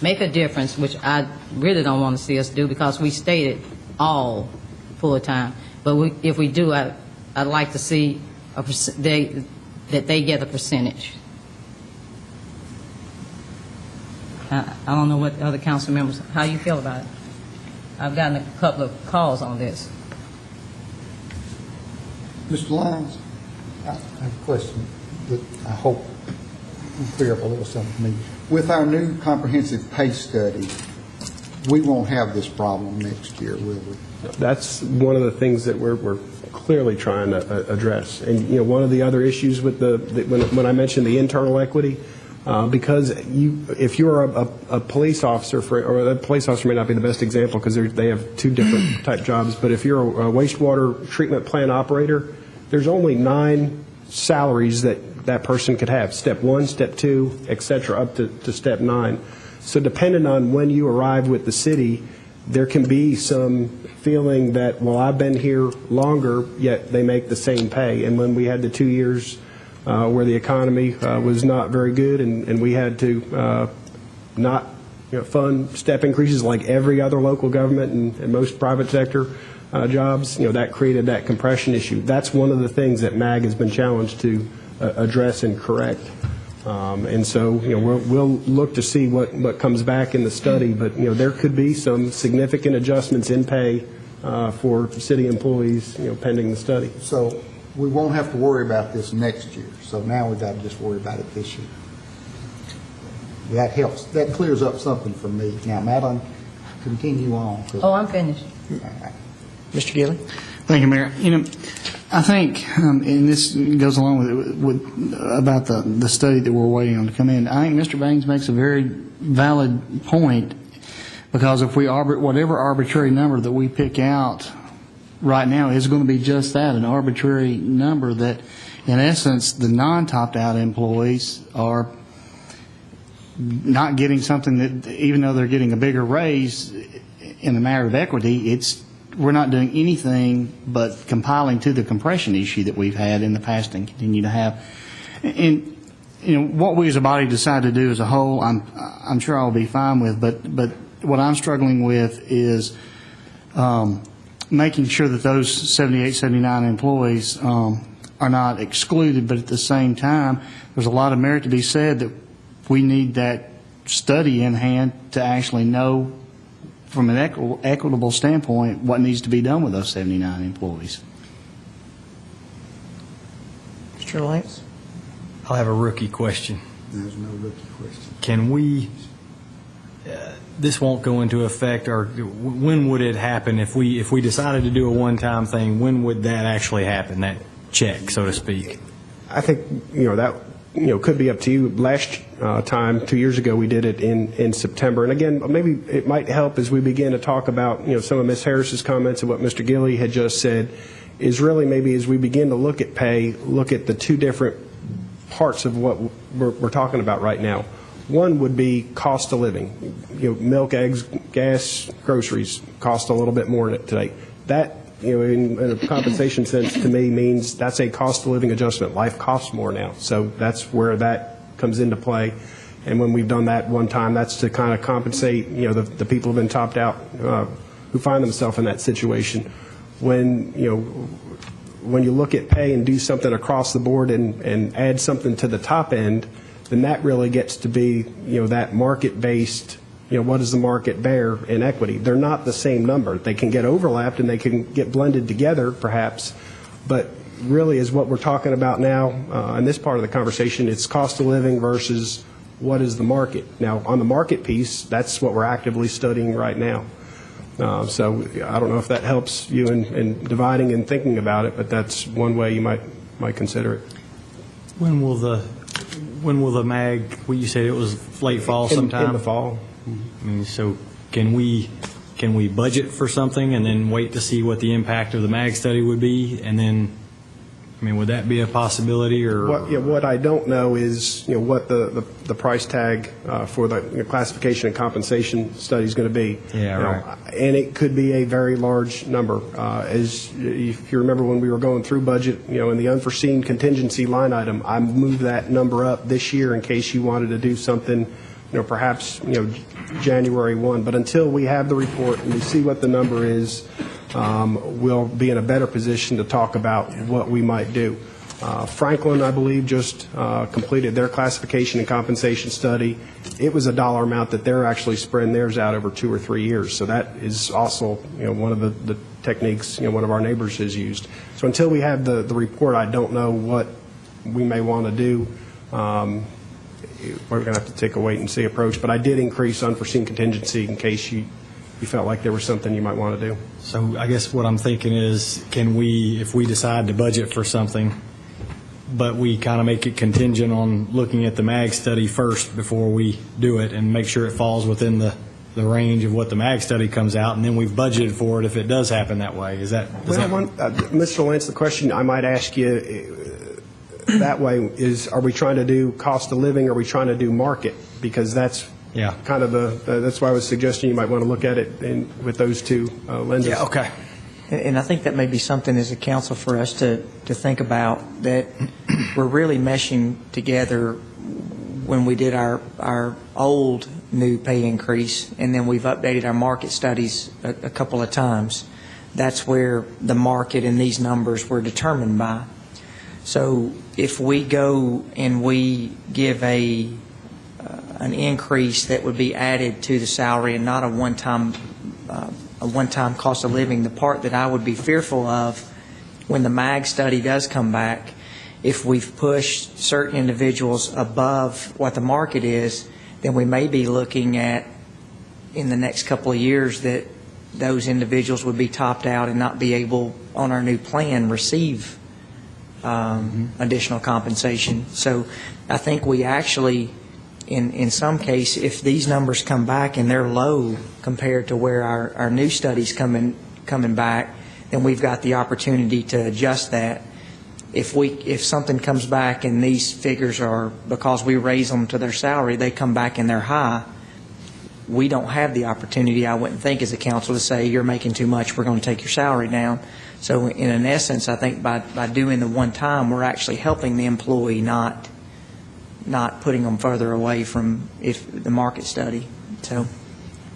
make a difference, which I really don't want to see us do because we stated all full-time. But if we do, I'd like to see that they get a percentage. I don't know what other council members, how you feel about it. I've gotten a couple of calls on this. Mr. Lyons, I have a question that I hope will clear up a little something for me. With our new comprehensive pay study, we won't have this problem next year, will we? That's one of the things that we're clearly trying to address. And one of the other issues with when I mentioned the internal equity, because if you're a police officer, or a police officer may not be the best example because they have two different type jobs, but if you're a wastewater treatment plant operator, there's only 9 salaries that person could have, step 1, step 2, et cetera, up to step 9. So depending on when you arrive with the city, there can be some feeling that, well, I've been here longer, yet they make the same pay. And when we had the 2 years where the economy was not very good, and we had to not fund step increases like every other local government and most private sector jobs, that created that compression issue. That's one of the things that MAG has been challenged to address and correct. And so, we'll look to see what comes back in the study, but, there could be some significant adjustments in pay for city employees, pending the study. So we won't have to worry about this next year. So now we've got to just worry about it this year. That helps. That clears up something for me. Now, Madeline, continue on. Oh, I'm finished. Mr. Gilly? Thank you, Mayor. I think, and this goes along with about the study that we're waiting on to come in, I think Mr. Bangs makes a very valid point, because if we whatever arbitrary number that we pick out right now is going to be just that, an arbitrary number that, in essence, the non-topped out employees are not getting something that, even though they're getting a bigger raise in the matter of equity, we're not doing anything but compiling to the compression issue that we've had in the past and continue to have. And what we as a body decide to do as a whole, I'm sure I'll be fine with. But what I'm struggling with is making sure that those 78, 79 employees are not excluded. But at the same time, there's a lot of merit to be said that we need that study in hand to actually know from an equitable standpoint, what needs to be done with those 79 employees. Mr. Lance? I'll have a rookie question. There's no rookie question. Can we, this won't go into effect, or when would it happen if we decided to do a one-time thing? When would that actually happen, that check, so to speak? I think, that, could be up to you. Last time, 2 years ago, we did it in September. And again, maybe it might help as we begin to talk about, some of Ms. Harris's comments and what Mr. Gilley had just said, is really maybe as we begin to look at pay, look at the two different parts of what we're talking about right now. One would be cost of living. Milk, eggs, gas, groceries cost a little bit more today. That, in a compensation sense, to me means that's a cost of living adjustment. Life costs more now, so that's where that comes into play. And when we've done that one time, that's to kind of compensate, the people who've been topped out, who find themselves in that situation. When you look at pay and do something across the board and add something to the top end, then that really gets to be, that market-based, what does the market bear in equity? They're not the same number. They can get overlapped and they can get blended together, perhaps, but really is what we're talking about now in this part of the conversation. It's cost of living versus what is the market. Now, on the market piece, that's what we're actively studying right now. So I don't know if that helps you in dividing and thinking about it, but that's one way you might consider it. When will the MAG? Well, you said it was late fall sometime. In the fall. I mean, so can we budget for something and then wait to see what the impact of the MAG study would be, and then, would that be a possibility? Or what I don't know is what the price tag for the classification and compensation study is going to be. Yeah, right. And it could be a very large number. As if you remember when we were going through budget, in the unforeseen contingency line item, I moved that number up this year in case you wanted to do something, perhaps January 1. But until we have the report and we see what the number is, we'll be in a better position to talk about what we might do. Franklin, I believe, just completed their classification and compensation study. It was a dollar amount that they're actually spreading theirs out over 2 or 3 years. So that is also, one of the techniques, one of our neighbors has used. So until we have the report, I don't know what we may want to do. We're going to have to take a wait-and-see approach. But I did increase unforeseen contingency in case you felt like there was something you might want to do. So I guess what I'm thinking is, can we, if we decide to budget for something, but we kind of make it contingent on looking at the MAG study first before we do it and make sure it falls within the range of what the MAG study comes out, and then we've budgeted for it if it does happen that way. Mr. Lance, the question I might ask you that way is, are we trying to do cost of living, or are we trying to do market? Because that's kind of that's why I was suggesting you might want to look at it with those two lenses. Yeah, okay. And I think that may be something as a council for us to think about, that we're really meshing together when we did our old new pay increase, and then we've updated our market studies a couple of times. That's where the market and these numbers were determined by. So if we go and we give an increase that would be added to the salary and not a one-time cost of living, the part that I would be fearful of when the MAG study does come back, if we've pushed certain individuals above what the market is, then we may be looking at, in the next couple of years, that those individuals would be topped out and not be able, on our new plan, receive additional compensation. So I think we actually, in some case, if these numbers come back and they're low compared to where our new studies coming back, then we've got the opportunity to adjust that. If something comes back and these figures are, because we raise them to their salary, they come back and they're high, we don't have the opportunity, I wouldn't think, as a council to say, you're making too much, we're going to take your salary down. So in an essence, I think by doing the one time, we're actually helping the employee, not putting them further away from the market study. So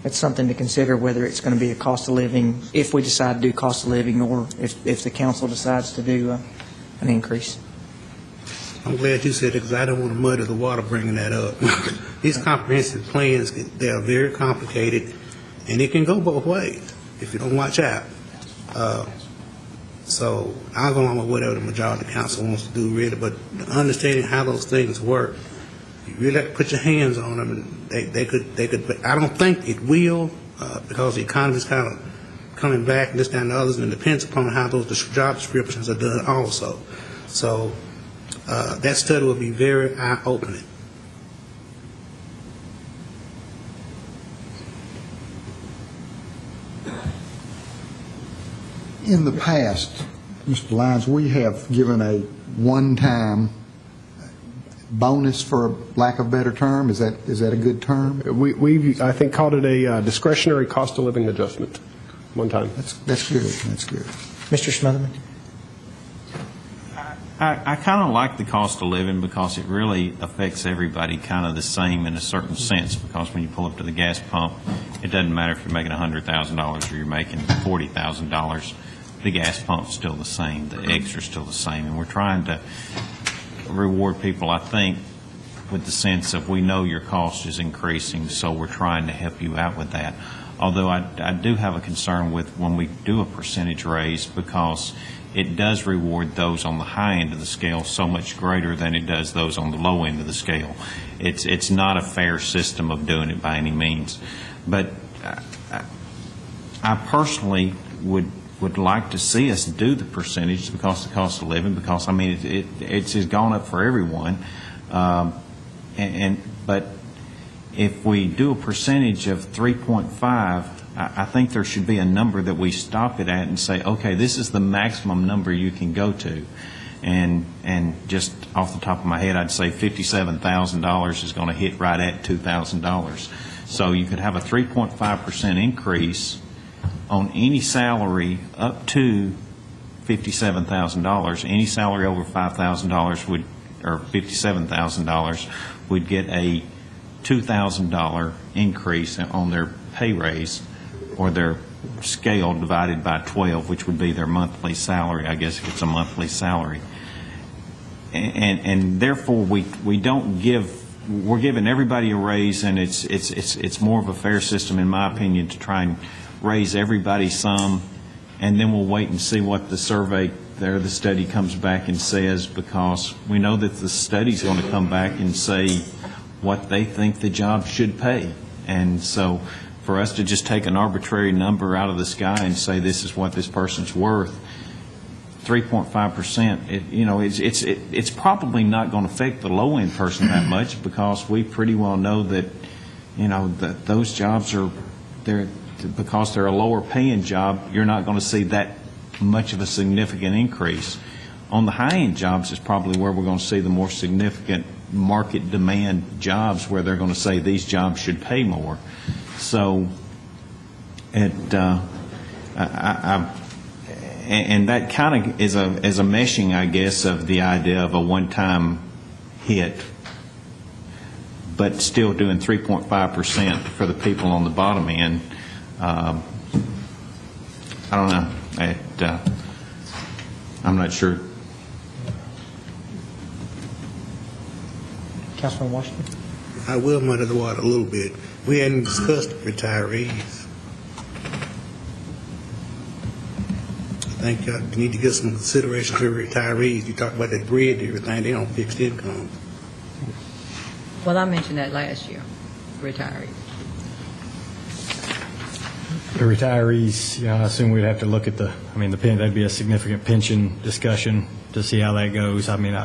it's something to consider, whether it's going to be a cost of living, if we decide to do cost of living, or if the council decides to do an increase. I'm glad you said it, because I don't want to muddy the water bringing that up. These comprehensive plans, they are very complicated, And it can go both ways if you don't watch out. So I'll go on with whatever the majority of the council wants to do, really, but understanding how those things work, you really have to put your hands on them, and they could. I don't think it will, because the economy is kind of coming back, and this, that, and the others, and it depends upon how those job descriptions are done also. So that study will be very eye-opening. In the past, Mr. Lyons, we have given a one-time bonus, for lack of a better term. Is that a good term? We I think, called it a discretionary cost of living adjustment one time. That's good. That's good. Mr. Smotherman? I kind of like the cost of living because it really affects everybody kind of the same in a certain sense, because when you pull up to the gas pump, it doesn't matter if you're making $100,000 or you're making $40,000. The gas pump's still the same, the extra's still the same, and we're trying to reward people, I think, with the sense of we know your cost is increasing, so we're trying to help you out with that. Although I do have a concern with when we do a percentage raise, because it does reward those on the high end of the scale so much greater than it does those on the low end of the scale. It's not a fair system of doing it by any means. But I personally would like to see us do the percentage because of the cost of living, because I mean it's gone up for everyone, but if we do a percentage of 3.5, I think there should be a number that we stop it at and say, okay, this is the maximum number you can go to, and just off the top of my head, I'd say $57,000 is going to hit right at $2,000. So you could have a 3.5% increase on any salary up to $57,000. Any salary over $5,000 would, or $57,000 would get a $2,000 increase on their pay raise, or their scale divided by 12, which would be their monthly salary, I guess, if it's a monthly salary. And therefore we don't give. We're giving everybody a raise, and it's more of a fair system, in my opinion, to try and raise everybody some, and then we'll wait and see what the survey there, the study comes back and says, because we know that the study's going to come back and say what they think the job should pay. And so for us to just take an arbitrary number out of the sky and say this is what this person's worth, 3.5%, it's probably not going to affect the low-end person that much, because we pretty well know that, that those jobs are, because they're a lower paying job, you're not going to see that much of a significant increase. On the high-end jobs is probably where we're going to see the more significant market demand jobs, where they're going to say these jobs should pay more. So and that kind of is a meshing, I guess, of the idea of a one-time hit, but still doing 3.5% for the people on the bottom end. I don't know. I'm not sure. Councilman Washington? I will muddy the water a little bit. We hadn't discussed retirees. I think you need to give some consideration to retirees. You talk about that bread and everything, they on fixed income. Well, I mentioned that last year, retirees. The retirees, I assume we'd have to look at that'd be a significant pension discussion to see how that goes. I mean,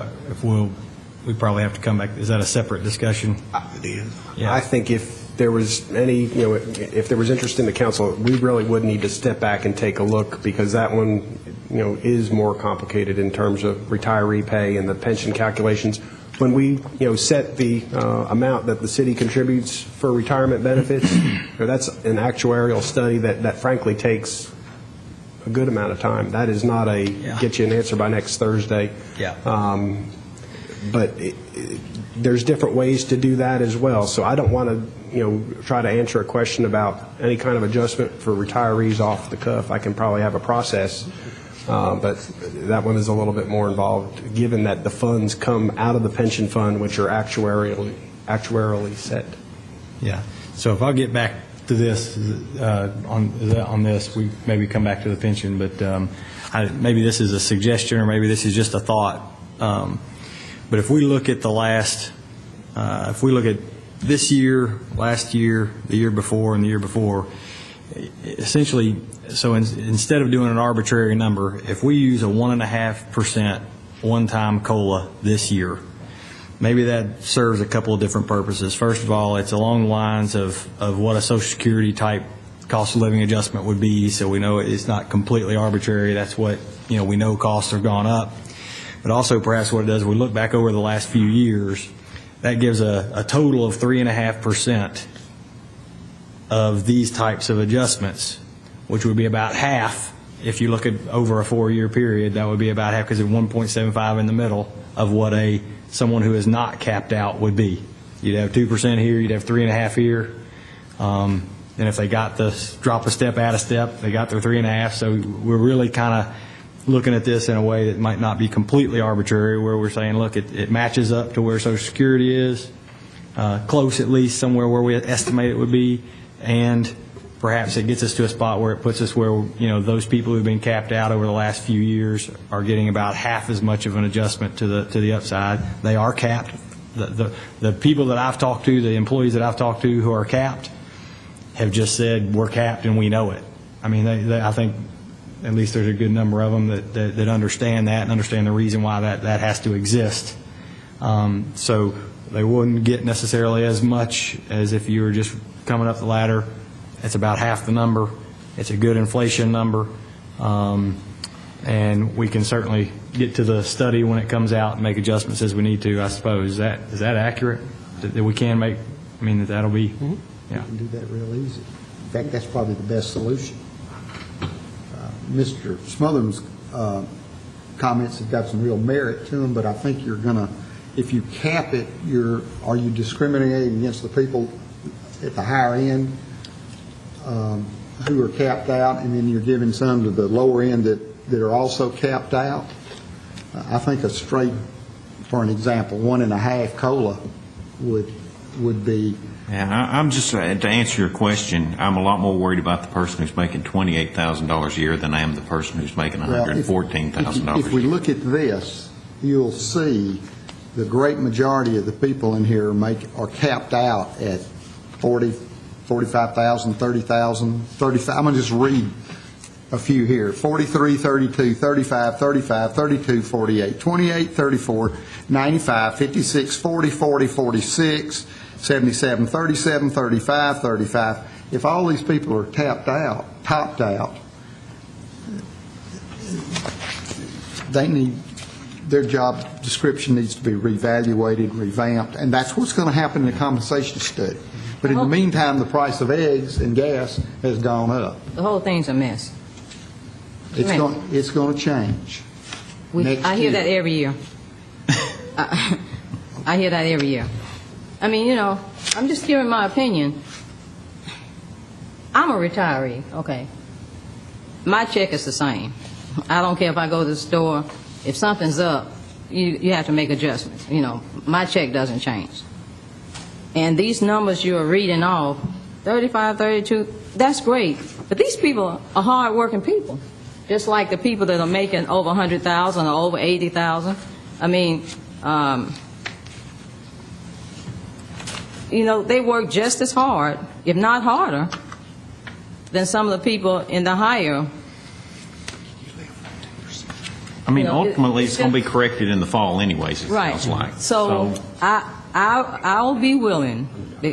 we probably have to come back. Is that a separate discussion? It is. Yeah. I think if there was if there was interest in the council, we really would need to step back and take a look, because that one, is more complicated in terms of retiree pay and the pension calculations. When we, set the amount that the city contributes for retirement benefits, that's an actuarial study that frankly takes a good amount of time. That is not get you an answer by next Thursday. Yeah. But there's different ways to do that as well. So I don't want to, try to answer a question about any kind of adjustment for retirees off the cuff. I can probably have a process. But that one is a little bit more involved, given that the funds come out of the pension fund, which are actuarially set. Yeah. So if I'll get back to this, on this, we maybe come back to the pension, but maybe this is a suggestion, or maybe this is just a thought. But if we look at if we look at this year, last year, the year before, and the year before, essentially, so instead of doing an arbitrary number, if we use a 1.5% one-time COLA this year, maybe that serves a couple of different purposes. First of all, it's along the lines of what a Social Security type cost of living adjustment would be, so we know it's not completely arbitrary. That's what, we know costs have gone up. But also perhaps what it does, we look back over the last few years, that gives a total of 3.5% of these types of adjustments, which would be about half. If you look at over a 4-year period, that would be about half, because it's 1.75 in the middle of what someone who is not capped out would be. You'd have 2% here, you'd have 3.5 here. And if they got the drop a step, add a step, they got their 3.5. So we're really kind of looking at this in a way that might not be completely arbitrary, where we're saying, look, it matches up to where Social Security is, close at least, somewhere where we estimate it would be, and perhaps it gets us to a spot where it puts us where, those people who've been capped out over the last few years are getting about half as much of an adjustment to the upside. They are capped. The people that I've talked to, the employees that I've talked to who are capped, have just said, we're capped and we know it. I mean, I think at least there's a good number of them that understand that and understand the reason why that has to exist. So they wouldn't get necessarily as much as if you were just coming up the ladder. It's about half the number. It's a good inflation number. And we can certainly get to the study when it comes out and make adjustments as we need to, I suppose. Is that accurate? That we can make, that'll be, You can do that real easy. In fact, that's probably the best solution. Mr. Smotherman's comments have got some real merit to them, but I think you're going to, if you cap it, are you discriminating against the people at the higher end who are capped out, and then you're giving some to the lower end that are also capped out? I think a straight, for an example, 1.5 COLA would be. Yeah, I'm just, to answer your question, I'm a lot more worried about the person who's making $28,000 a year than I am the person who's making $114,000. If we look at this, you'll see the great majority of the people in here are capped out at 40, 45,000, 30,000, 35. I'm going to just read a few here. 43, 32, 35, 35, 32, 48, 28, 34, 95, 56, 40, 40, 46, 77, 37, 35, 35. If all these people are topped out, their job description needs to be reevaluated, revamped, and that's what's going to happen in the compensation study. But in the meantime, the price of eggs and gas has gone up. The whole thing's a mess. It's going to change. I hear that every year. I hear that every year. I'm just giving my opinion. I'm a retiree, okay. My check is the same. I don't care if I go to the store. If something's up, you have to make adjustments. My check doesn't change. And these numbers you're reading off, 35, 32, that's great. But these people are hard-working people, just like the people that are making over 100,000 or over 80,000. They work just as hard, if not harder, than some of the people in the higher. Ultimately, it's going to be corrected in the fall anyways, it sounds like. So I'll be willing.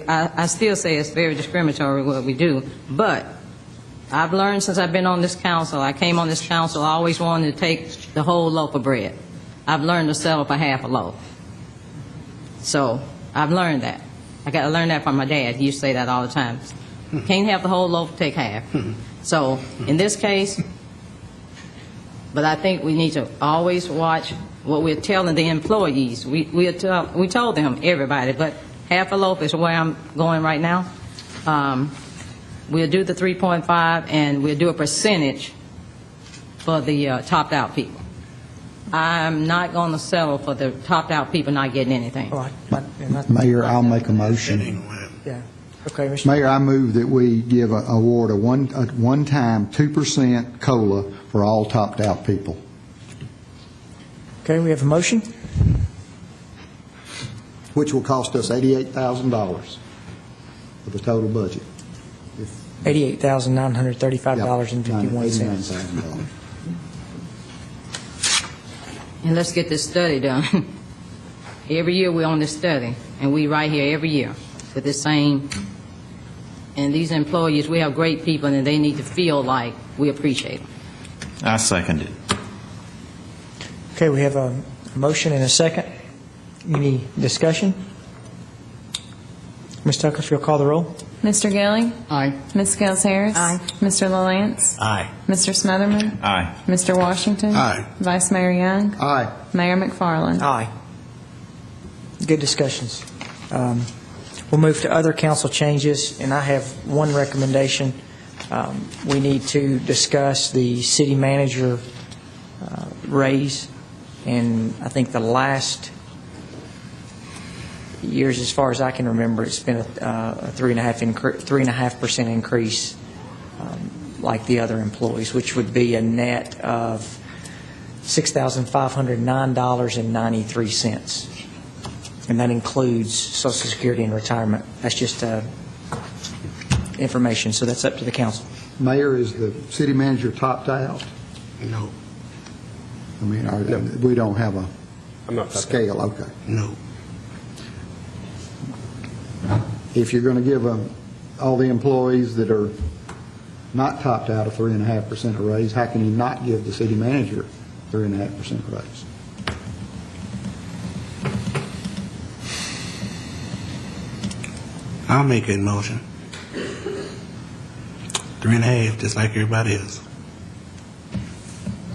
I still say it's very discriminatory what we do, but I've learned since I've been on this council, I came on this council, I always wanted to take the whole loaf of bread. I've learned to settle for half a loaf. So I've learned that. I got to learn that from my dad. He used to say that all the time. Can't have the whole loaf, take half. So in this case, but I think we need to always watch what we're telling the employees. We told them, everybody, but half a loaf is where I'm going right now. We'll do the 3.5, and we'll do a percentage for the topped out people. I'm not going to settle for the topped out people not getting anything. Mayor, I'll make a motion. Yeah. Okay, Mr. Mayor, I move that we give a award a one-time 2% COLA for all topped-out people. Okay, we have a motion. Which will cost us $88,000 for the total budget. $88,935.51. $89,000. And let's get this study done. Every year we're on this study, and we right here every year with the same. And these employees, we have great people, and they need to feel like we appreciate them. I second it. Okay, we have a motion and a second. Any discussion? Ms. Tucker, if you'll call the roll. Mr. Gelling. Aye. Ms. Scales Harris. Aye. Mr. LaLance. Aye. Mr. Smotherman. Aye. Mr. Washington. Aye. Vice Mayor Young. Aye. Mayor McFarland. Aye. Good discussions. We'll move to other council changes, and I have one recommendation. We need to discuss the city manager raise, and I think the last years, as far as I can remember, it's been a 3.5% increase like the other employees, which would be a net of $6,509.93. And that includes Social Security and retirement. That's just information, so that's up to the council. Mayor, is the city manager topped out? No. I mean, we don't have a I'm not topped out. scale, okay. No. If you're going to give all the employees that are not topped out a 3.5% raise, how can you not give the city manager a 3.5% raise? I'll make that motion. 3.5, just like everybody else.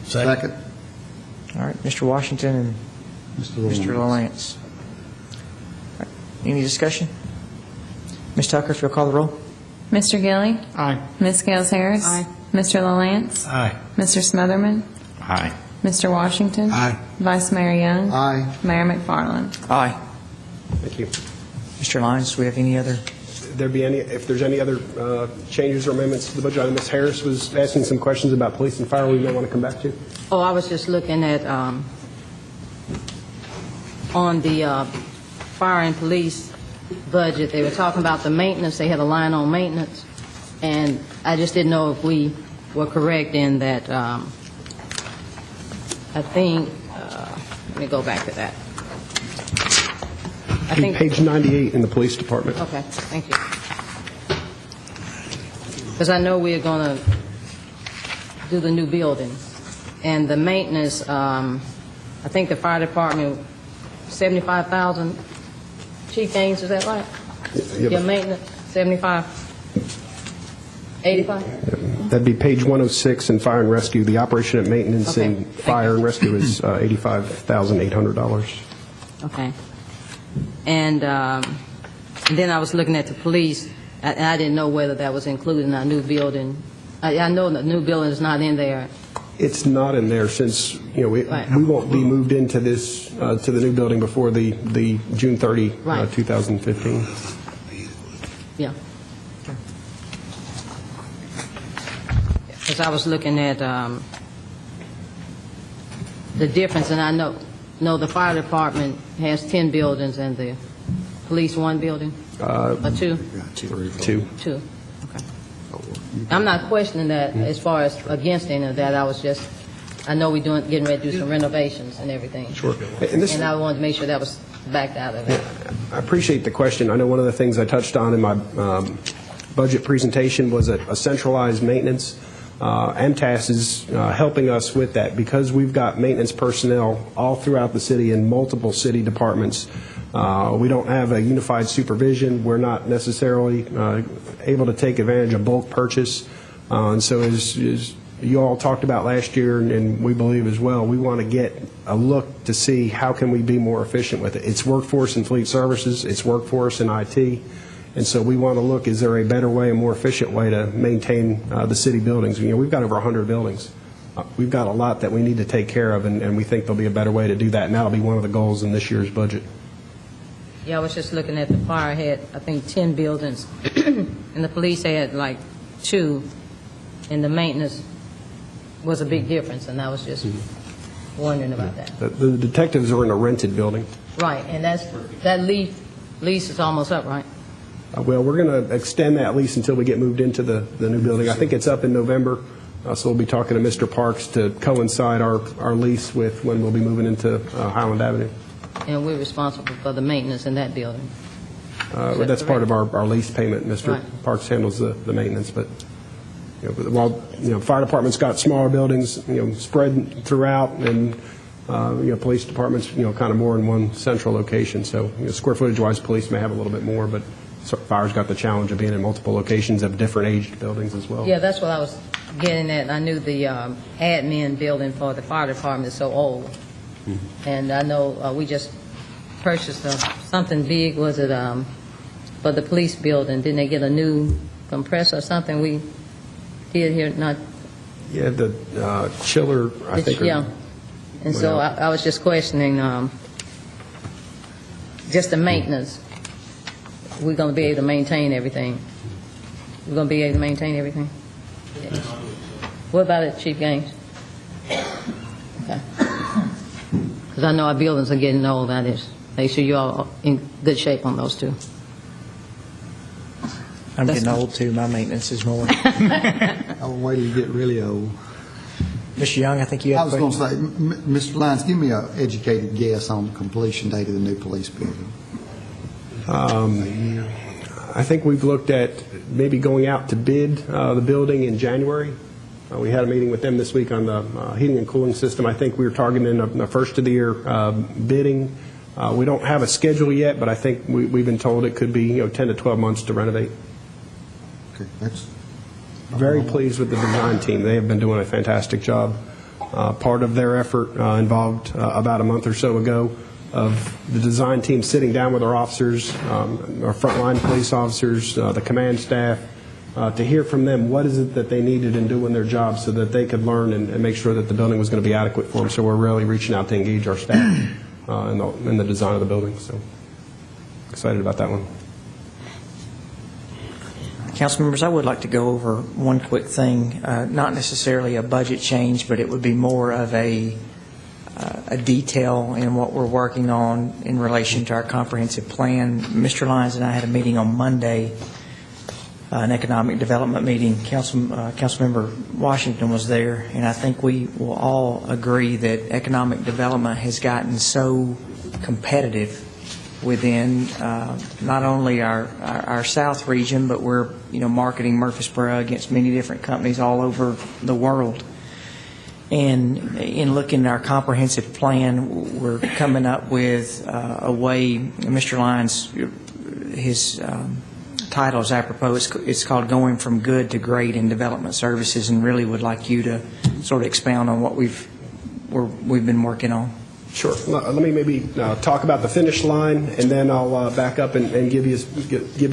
Second. All right, Mr. Washington and Mr. LaLance. All right, any discussion? Ms. Tucker, if you'll call the roll. Mr. Gelling. Aye. Ms. Scales Harris. Aye. Mr. LaLance. Aye. Mr. Smotherman. Aye. Mr. Washington. Aye. Vice Mayor Young. Aye. Mayor McFarland. Aye. Thank you. Mr. Lyons, do we have any other? If there's any other changes or amendments to the budget, Ms. Harris was asking some questions about police and fire we may want to come back to. Oh, I was just looking at, on the fire and police budget, they were talking about the maintenance. They had a line on maintenance, and I just didn't know if we were correct in that. I think, let me go back to that. I think Page 98 in the police department. Okay, thank you. Because I know we're going to do the new building. And the maintenance, I think the fire department, 75,000. Chief Gaines, is that right? Yeah, Your maintenance, 75? 85? That'd be page 106 in fire and rescue. The operation and maintenance Okay, in thank fire you. and rescue is $85,800. Okay. And then I was looking at the police, and I didn't know whether that was included in our new building. I know the new building is not in there. It's not in there since, we won't be moved into this, to the new building before the June 30, Right. 2015. Yeah. Because I was looking at the difference, and I know the fire department has 10 buildings and the police one building? Or two? Two. Two. Okay. I'm not questioning that as far as against any of that. I know we're getting ready to do some renovations and everything. Sure. And I wanted to make sure that was backed out of it. I appreciate the question. I know one of the things I touched on in my budget presentation was a centralized maintenance. MTAS is helping us with that because we've got maintenance personnel all throughout the city in multiple city departments. We don't have a unified supervision. We're not necessarily able to take advantage of bulk purchase. And so as you all talked about last year, and we believe as well, we want to get a look to see how can we be more efficient with it. It's workforce and fleet services. It's workforce and IT. And so we want to look, is there a better way, a more efficient way to maintain the city buildings? We've got over 100 buildings. We've got a lot that we need to take care of, and we think there'll be a better way to do that, and that'll be one of the goals in this year's budget. Yeah, I was just looking at the fire had, I think, 10 buildings, and the police had like 2, and the maintenance was a big difference, and I was just wondering about that. The detectives are in a rented building. Right, and that lease is almost up, right? Well, we're going to extend that lease until we get moved into the new building. I think it's up in November, so we'll be talking to Mr. Parks to coincide our lease with when we'll be moving into Highland Avenue. And we're responsible for the maintenance in that building. That's part of our lease payment. Mr. Parks handles the maintenance, but while fire department's got smaller buildings, spread throughout, and police departments, kind of more in one central location. So square footage wise, police may have a little bit more, but fire's got the challenge of being in multiple locations of different aged buildings as well. Yeah, that's what I was getting at. I knew the admin building for the fire department is so old. And I know we just purchased something big, was it, for the police building? Didn't they get a new compressor or something? We did here, not... Yeah, the chiller, I think. Yeah. And so I was just questioning just the maintenance. We're going to be able to maintain everything. We're going to be able to maintain everything? Yes. What about it, Chief Gaines? Okay. Because I know our buildings are getting old, that is. Make sure you're all in good shape on those two. I'm getting old, too. My maintenance is more. I'll wait till you get really old. Mr. Young, I think you have I was going to say, Mr. Lyons, give me an educated guess on the completion date of the new police building. I think we've looked at maybe going out to bid the building in January. We had a meeting with them this week on the heating and cooling system. I think we were targeting the first of the year bidding. We don't have a schedule yet, but I think we've been told it could be 10 to 12 months to renovate. Okay, that's very pleased with the design team. They have been doing a fantastic job. Part of their effort involved about a month or so ago of the design team sitting down with our officers, our frontline police officers, the command staff, to hear from them what is it that they needed in doing their job so that they could learn and make sure that the building was going to be adequate for them. So we're really reaching out to engage our staff in the design of the building. So excited about that one. Council members, I would like to go over one quick thing, not necessarily a budget change, but it would be more of a detail in what we're working on in relation to our comprehensive plan. Mr. Lyons and I had a meeting on Monday, an economic development meeting. Councilmember Washington was there, and I think we will all agree that economic development has gotten so competitive within not only our south region, but we're marketing Murfreesboro against many different companies all over the world. And in looking at our comprehensive plan, we're coming up with a way. Mr. Lyons, his title is apropos. It's called Going from Good to Great in Development Services, and really would like you to sort of expound on what we've been working on. Sure. Let me maybe talk about the finish line, and then I'll back up and give you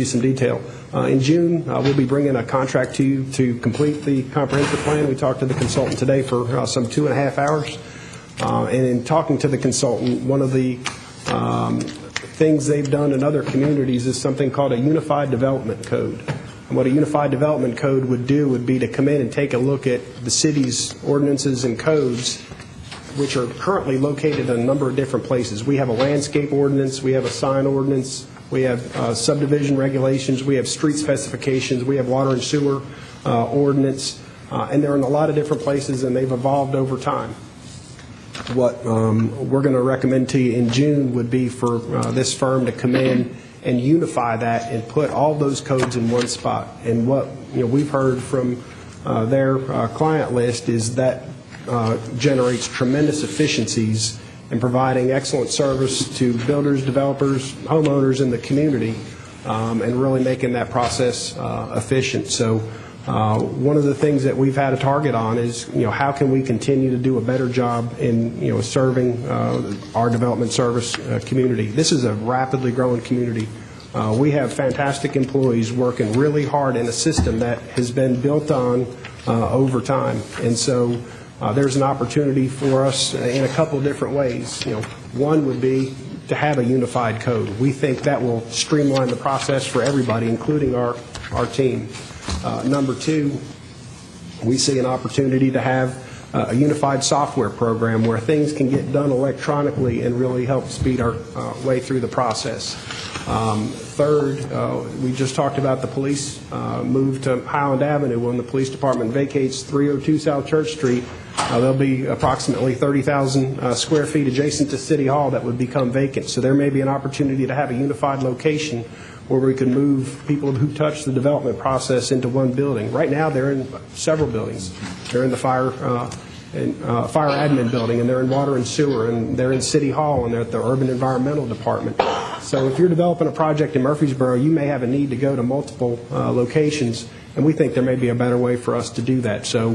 some detail. In June, we'll be bringing a contract to you to complete the comprehensive plan. We talked to the consultant today for some 2.5 hours. And in talking to the consultant, one of the things they've done in other communities is something called a Unified Development Code. And what a Unified Development Code would do would be to come in and take a look at the city's ordinances and codes, which are currently located in a number of different places. We have a landscape ordinance, we have a sign ordinance, we have subdivision regulations, we have street specifications, we have water and sewer ordinance, and they're in a lot of different places, and they've evolved over time. What we're going to recommend to you in June would be for this firm to come in and unify that and put all those codes in one spot. And what we've heard from their client list is that generates tremendous efficiencies in providing excellent service to builders, developers, homeowners in the community, and really making that process efficient. So one of the things that we've had a target on is how can we continue to do a better job in serving our development service community. This is a rapidly growing community. We have fantastic employees working really hard in a system that has been built on over time, and so there's an opportunity for us in a couple of different ways. One would be to have a unified code. We think that will streamline the process for everybody, including our team. Number two, we see an opportunity to have a unified software program where things can get done electronically and really help speed our way through the process. Third, we just talked about the police move to Highland Avenue. When the police department vacates 302 South Church Street, there'll be approximately 30,000 square feet adjacent to City Hall that would become vacant. So there may be an opportunity to have a unified location where we could move people who touch the development process into one building. Right now, they're in several buildings. They're in the fire admin building, and they're in water and sewer, and they're in City Hall, and they're at the urban environmental department. So if you're developing a project in Murfreesboro, you may have a need to go to multiple locations, and we think there may be a better way for us to do that. So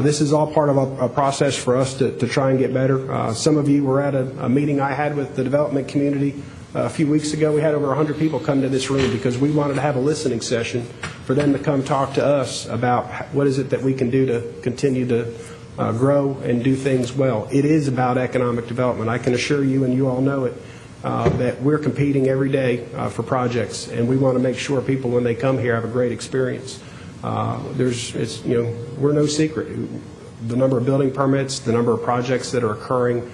this is all part of a process for us to try and get better. Some of you were at a meeting I had with the development community a few weeks ago. We had over 100 people come to this room because we wanted to have a listening session for them to come talk to us about what is it that we can do to continue to grow and do things well. It is about economic development. I can assure you, and you all know it, that we're competing every day for projects, and we want to make sure people, when they come here, have a great experience. We're no secret. The number of building permits, the number of projects that are occurring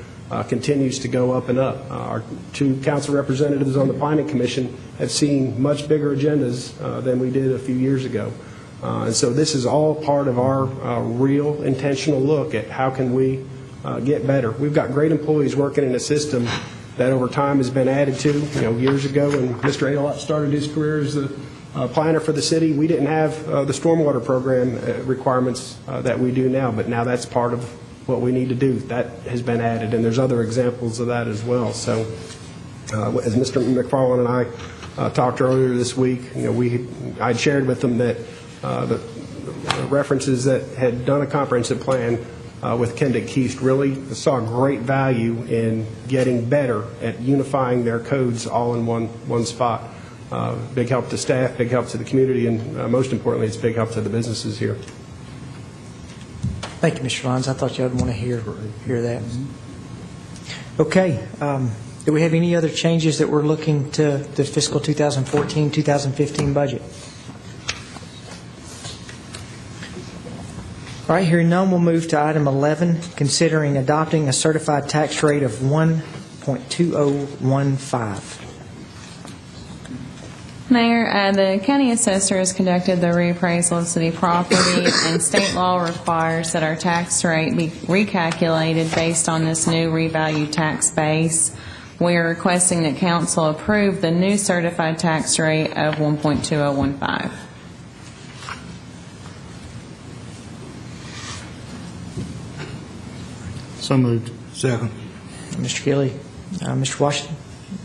continues to go up and up. Our two council representatives on the Planning Commission have seen much bigger agendas than we did a few years ago. And so this is all part of our real intentional look at how can we get better. We've got great employees working in a system that over time has been added to. Years ago when Mr. Adelot started his career as the planner for the city, we didn't have the stormwater program requirements that we do now, but now that's part of what we need to do. That has been added, and there's other examples of that as well. So as Mr. McFarland and I talked earlier this week, I'd shared with them that the references that had done a comprehensive plan with Kendrick Keast really saw great value in getting better at unifying their codes all in one spot. Big help to staff, big help to the community, and most importantly, it's big help to the businesses here. Thank you, Mr. Lyons. I thought you would want to hear that. Okay. Do we have any other changes that we're looking to the fiscal 2014-2015 budget? All right, hearing none, we'll move to item 11, considering adopting a certified tax rate of 1.2015. Mayor, the county assessor has conducted the reappraisal of city property, and state law requires that our tax rate be recalculated based on this new revalued tax base. We are requesting that council approve the new certified tax rate of 1.2015. So moved. Second. Mr. Gilly, Mr. Washington,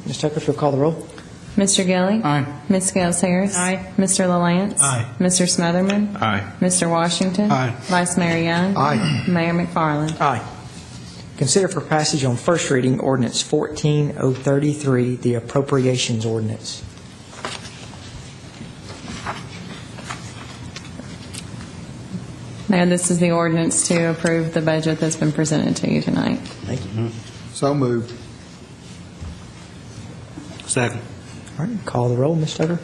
Ms. Tucker, if you'll call the roll. Mr. Gilly? Aye. Ms. Scales Harris? Aye. Mr. LaLance? Aye. Mr. Smotherman? Aye. Mr. Washington? Aye. Vice Mayor Young? Aye. Mayor McFarland? Aye. Consider for passage on first reading ordinance 14033, the appropriations ordinance. Mayor, this is the ordinance to approve the budget that's been presented to you tonight. Thank you. So moved. Second. All right, call the roll, Ms. Tucker.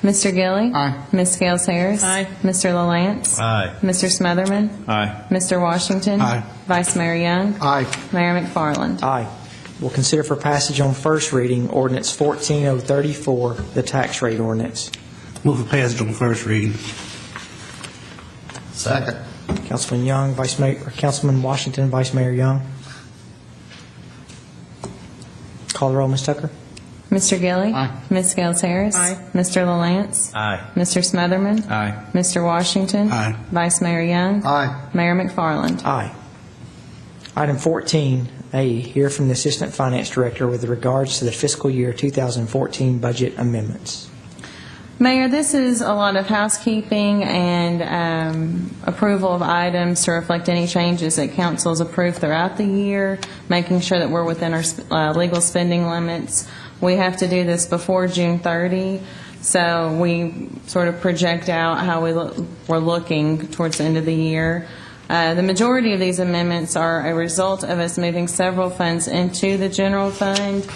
Mr. Gilly? Aye. Ms. Scales Harris? Aye. Mr. LaLance? Aye. Mr. Smotherman? Aye. Mr. Washington? Aye. Vice Mayor Young? Aye. Mayor McFarland? Aye. We'll consider for passage on first reading ordinance 14034, the tax rate ordinance. Move for passage on first reading. Second. Councilman Young, Vice Mayor, or Councilman Washington, Vice Mayor Young. Call the roll, Ms. Tucker. Mr. Gilly? Aye. Ms. Scales Harris? Aye. Mr. LaLance? Aye. Mr. Smotherman? Aye. Mr. Washington? Aye. Vice Mayor Young? Aye. Mayor McFarland? Aye. Item 14A, hear from the Assistant Finance Director with regards to the fiscal year 2014 budget amendments. Mayor, this is a lot of housekeeping and approval of items to reflect any changes that council has approved throughout the year, making sure that we're within our legal spending limits. We have to do this before June 30, so we sort of project out how we're looking towards the end of the year. The majority of these amendments are a result of us moving several funds into the general fund.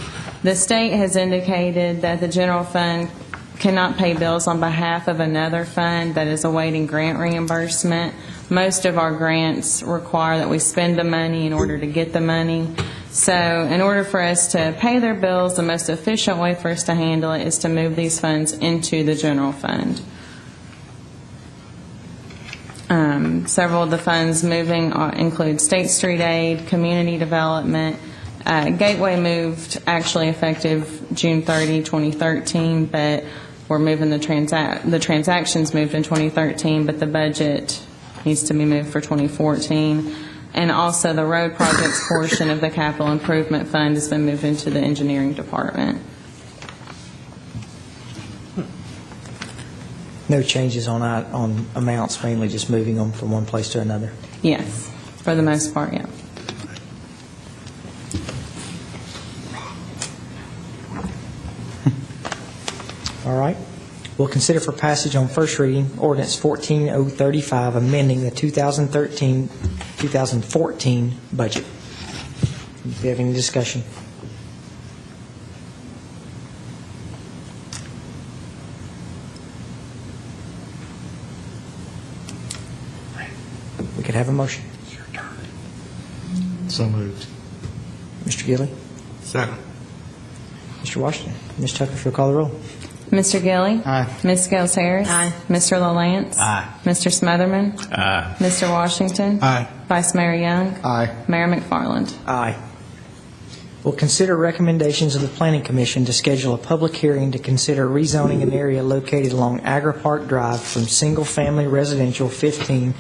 The state has indicated that the general fund cannot pay bills on behalf of another fund that is awaiting grant reimbursement. Most of our grants require that we spend the money in order to get the money. So in order for us to pay their bills, the most efficient way for us to handle it is to move these funds into the general fund. Several of the funds moving include State Street Aid, Community Development. Gateway moved actually effective June 30, 2013, but we're moving the transactions moved in 2013, but the budget needs to be moved for 2014. And also the road projects portion of the capital improvement fund has been moved into the engineering department. No changes on amounts, mainly just moving them from one place to another. Yes, for the most part, yeah. All right. We'll consider for passage on first reading ordinance 14035, amending the 2013-2014 budget. Do you have any discussion? We could have a motion. It's your turn. So moved. Mr. Gilly? Second. Mr. Washington? Ms. Tucker, if you'll call the roll. Mr. Gilly? Aye. Ms. Scales Harris? Aye. Mr. LaLance? Aye. Mr. Smotherman? Aye. Mr. Washington? Aye. Vice Mayor Young? Aye. Mayor McFarland? Aye. We'll consider recommendations of the Planning Commission to schedule a public hearing to consider rezoning an area located along Agri Park Drive from single-family residential 15,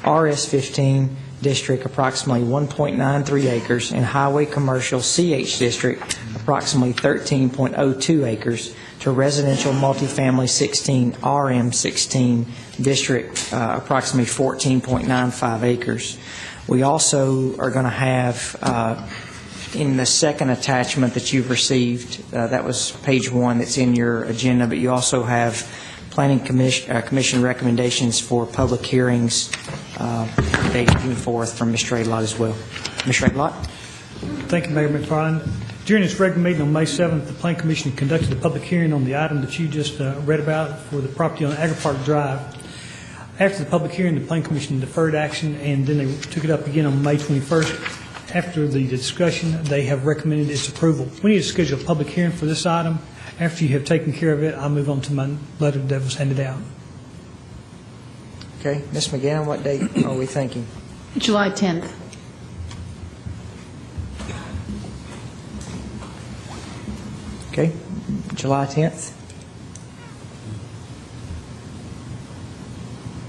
RS15 district, approximately 1.93 acres, and highway commercial CH district, approximately 13.02 acres, to residential multifamily 16, RM16 district, approximately 14.95 acres. We also are going to have in the second attachment that you've received, that was page 1 that's in your agenda, but you also have Planning Commission recommendations for public hearings dated June 4th from Mr. Adlott as well. Mr. Adlott? Thank you, Mayor McFarland. During its regular meeting on May 7th, the Planning Commission conducted a public hearing on the item that you just read about for the property on Agri Park Drive. After the public hearing, the Planning Commission deferred action, and then they took it up again on May 21st. After the discussion, they have recommended its approval. We need to schedule a public hearing for this item. After you have taken care of it, I'll move on to my letter that was handed out. Okay. Ms. McGann, what date are we thinking? July 10th. Okay. July 10th?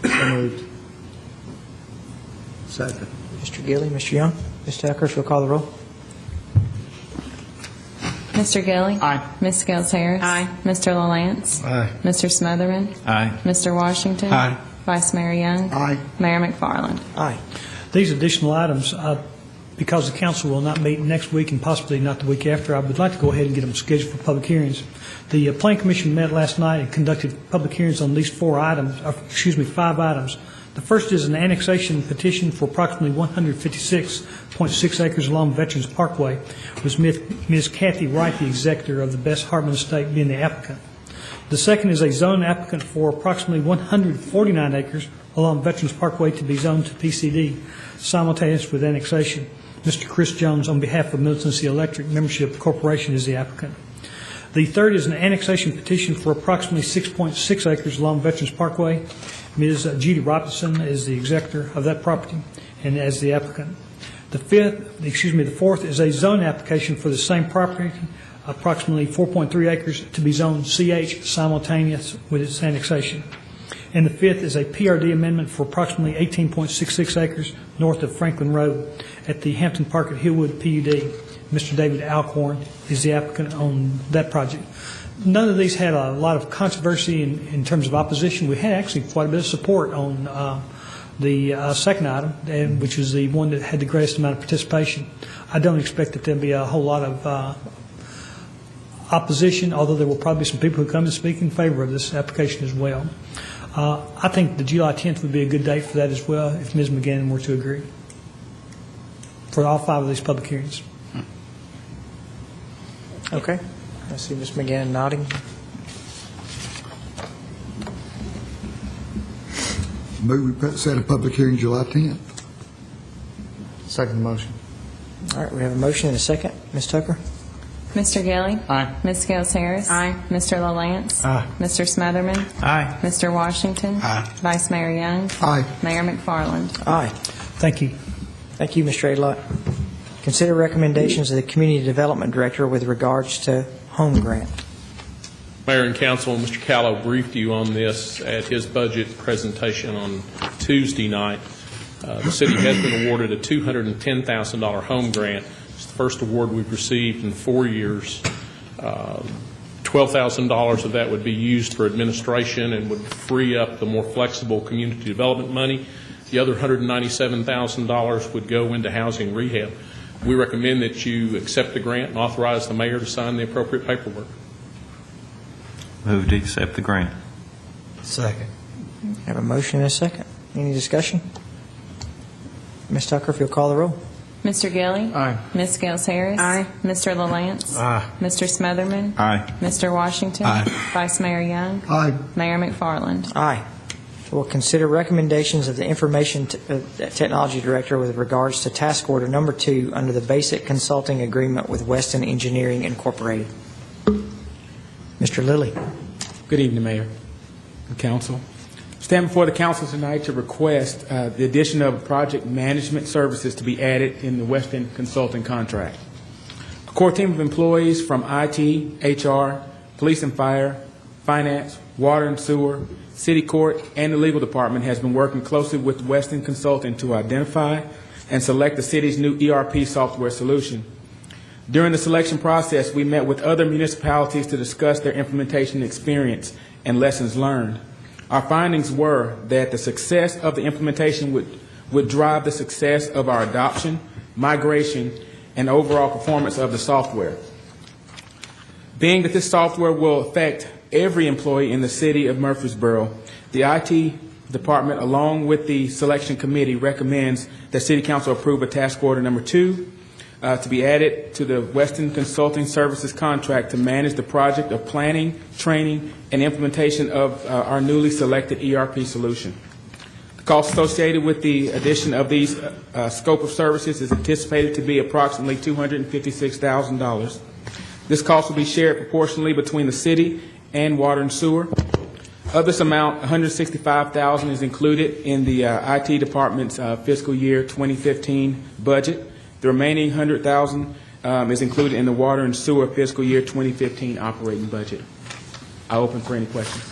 So moved. Second. Mr. Gilly, Mr. Young, Ms. Tucker, if you'll call the roll. Mr. Gilly? Aye. Ms. Scales Harris? Aye. Mr. LaLance? Aye. Mr. Smotherman? Aye. Mr. Washington? Aye. Vice Mayor Young? Aye. Mayor McFarland? Aye. These additional items, because the council will not meet next week and possibly not the week after, I would like to go ahead and get them scheduled for public hearings. The Planning Commission met last night and conducted public hearings on these 5 items. The first is an annexation petition for approximately 156.6 acres along Veterans Parkway, with Ms. Kathy Wright, the executor of the Best Hartman Estate, being the applicant. The second is a zone applicant for approximately 149 acres along Veterans Parkway to be zoned to PCD, simultaneous with annexation. Mr. Chris Jones, on behalf of Middle Tennessee Electric Membership Corporation, is the applicant. The third is an annexation petition for approximately 6.6 acres along Veterans Parkway. Ms. Judy Robinson is the executor of that property and as the applicant. The fourth is a zone application for the same property, approximately 4.3 acres, to be zoned CH simultaneous with its annexation. And the fifth is a PRD amendment for approximately 18.66 acres north of Franklin Road at the Hampton Park at Hillwood PUD. Mr. David Alcorn is the applicant on that project. None of these had a lot of controversy in terms of opposition. We had actually quite a bit of support on the second item, which was the one that had the greatest amount of participation. I don't expect that there'll be a whole lot of opposition, although there will probably be some people who come and speak in favor of this application as well. I think the July 10th would be a good date for that as well, if Ms. McGann were to agree, for all 5 of these public hearings. Okay. I see Ms. McGann nodding. Move we set a public hearing July 10th. Second motion. All right, we have a motion and a second. Ms. Tucker? Mr. Gilly? Aye. Ms. Gales Harris? Aye. Mr. LaLance? Aye. Mr. Smotherman? Aye. Mr. Washington? Aye. Vice Mayor Young? Aye. Mayor McFarland? Aye. Thank you. Thank you, Mr. Adlott. Consider recommendations of the Community Development Director with regards to home grant. Mayor and Council, Mr. Callow briefed you on this at his budget presentation on Tuesday night. The city has been awarded a $210,000 home grant. It's the first award we've received in 4 years. $12,000 of that would be used for administration and would free up the more flexible community development money. The other $197,000 would go into housing rehab. We recommend that you accept the grant and authorize the mayor to sign the appropriate paperwork. Move to accept the grant. Second. Have a motion and a second. Any discussion? Ms. Tucker, if you'll call the roll. Mr. Gilly? Aye. Ms. Gales Harris? Aye. Mr. LaLance? Aye. Mr. Smotherman? Aye. Mr. Washington? Aye. Vice Mayor Young? Aye. Mayor McFarland? Aye. We'll consider recommendations of the Information Technology Director with regards to task order number 2 under the basic consulting agreement with Weston Engineering Incorporated. Mr. Lilly. Good evening, Mayor and Council. Stand before the Council tonight to request the addition of project management services to be added in the Weston Consulting contract. A core team of employees from IT, HR, Police and Fire, Finance, Water and Sewer, City Court, and the Legal Department has been working closely with Weston Consulting to identify and select the city's new ERP software solution. During the selection process, we met with other municipalities to discuss their implementation experience and lessons learned. Our findings were that the success of the implementation would drive the success of our adoption, migration, and overall performance of the software. Being that this software will affect every employee in the city of Murfreesboro, the IT department, along with the selection committee, recommends that City Council approve a task order number 2 to be added to the Weston Consulting Services contract to manage the project of planning, training, and implementation of our newly selected ERP solution. The cost associated with the addition of these scope of services is anticipated to be approximately $256,000. This cost will be shared proportionally between the city and Water and Sewer. Of this amount, $165,000 is included in the IT department's fiscal year 2015 budget. The remaining $100,000 is included in the Water and Sewer fiscal year 2015 operating budget. I open for any questions.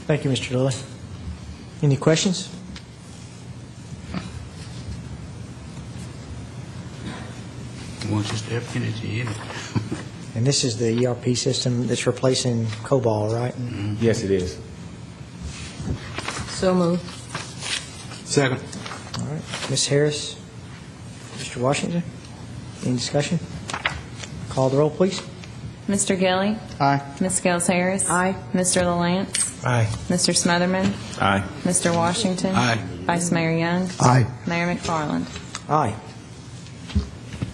Thank you, Mr. Lilly. Any questions? Once you step in it, you're in it. And this is the ERP system that's replacing COBOL, right? Yes, it is. So moved. Second. All right. Ms. Harris, Mr. Washington, any discussion? Call the roll, please. Mr. Gilly? Aye. Ms. Gales Harris? Aye. Mr. LaLance? Aye. Mr. Smotherman? Aye. Mr. Washington? Aye. Vice Mayor Young? Aye. Mayor McFarland? Aye.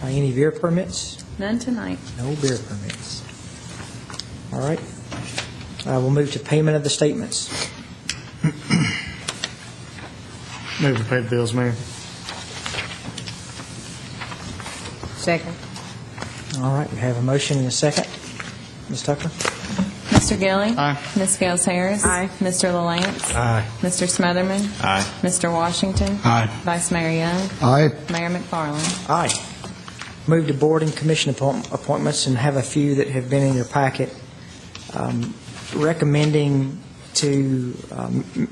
Any beer permits? None tonight. No beer permits. All right. We'll move to payment of the statements. Move to pay the bills, Mayor. Second. All right. We have a motion and a second. Ms. Tucker? Mr. Gilly? Aye. Ms. Gales Harris? Aye. Mr. LaLance? Aye. Mr. Smotherman? Aye. Mr. Washington? Aye. Vice Mayor Young? Aye. Mayor McFarland? Aye. Move to board and commission appointments and have a few that have been in your packet. Recommending to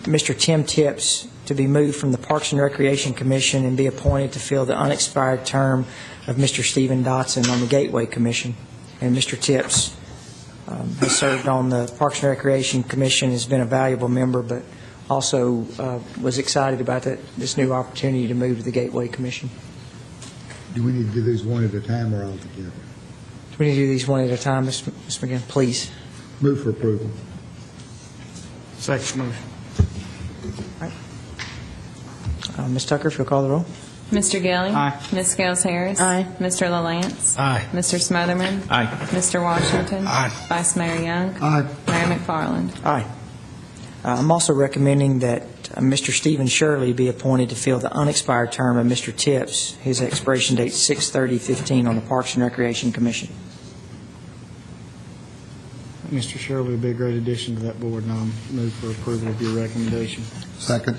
Mr. Tim Tips to be moved from the Parks and Recreation Commission and be appointed to fill the unexpired term of Mr. Stephen Dotson on the Gateway Commission. And Mr. Tips has served on the Parks and Recreation Commission, has been a valuable member, but also was excited about this new opportunity to move to the Gateway Commission. Do we need to do these one at a time or all together? Do we need to do these one at a time, Ms. McGinn? Please. Move for approval. Second motion. Ms. Tucker, if you'll call the roll. Mr. Gilly? Aye. Ms. Scales Harris? Aye. Mr. LaLance? Aye. Mr. Smotherman? Aye. Mr. Washington? Aye. Vice Mayor Young? Aye. Mayor McFarland? Aye. I'm also recommending that Mr. Stephen Shirley be appointed to fill the unexpired term of Mr. Tips. His expiration date is 6/30/15 on the Parks and Recreation Commission. Mr. Shirley would be a great addition to that board, and I'll move for approval of your recommendation. Second.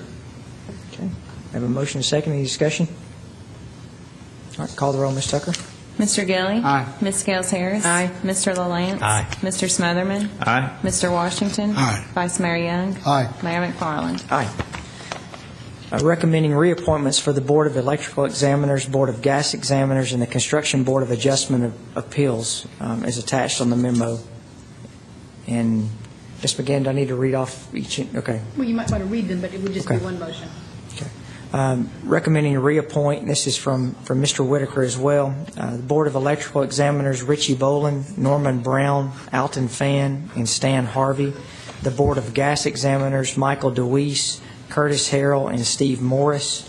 Okay. I have a motion and a second. Any discussion? All right, call the roll, Ms. Tucker. Mr. Gilly? Aye. Ms. Scales Harris? Aye. Mr. LaLance? Aye. Mr. Smotherman? Aye. Mr. Washington? Aye. Vice Mayor Young? Aye. Mayor McFarland? Aye. Recommending reappointments for the Board of Electrical Examiners, Board of Gas Examiners, and the Construction Board of Adjustment of Appeals is attached on the memo. And Ms. McGann, do I need to read off each? Okay. Well, you might want to read them, but it would just be Okay. one motion. Recommending to reappoint, and this is from Mr. Whitaker as well, the Board of Electrical Examiners Richie Boland, Norman Brown, Alton Fan, and Stan Harvey. The Board of Gas Examiners Michael DeWeese, Curtis Harrell, and Steve Morris.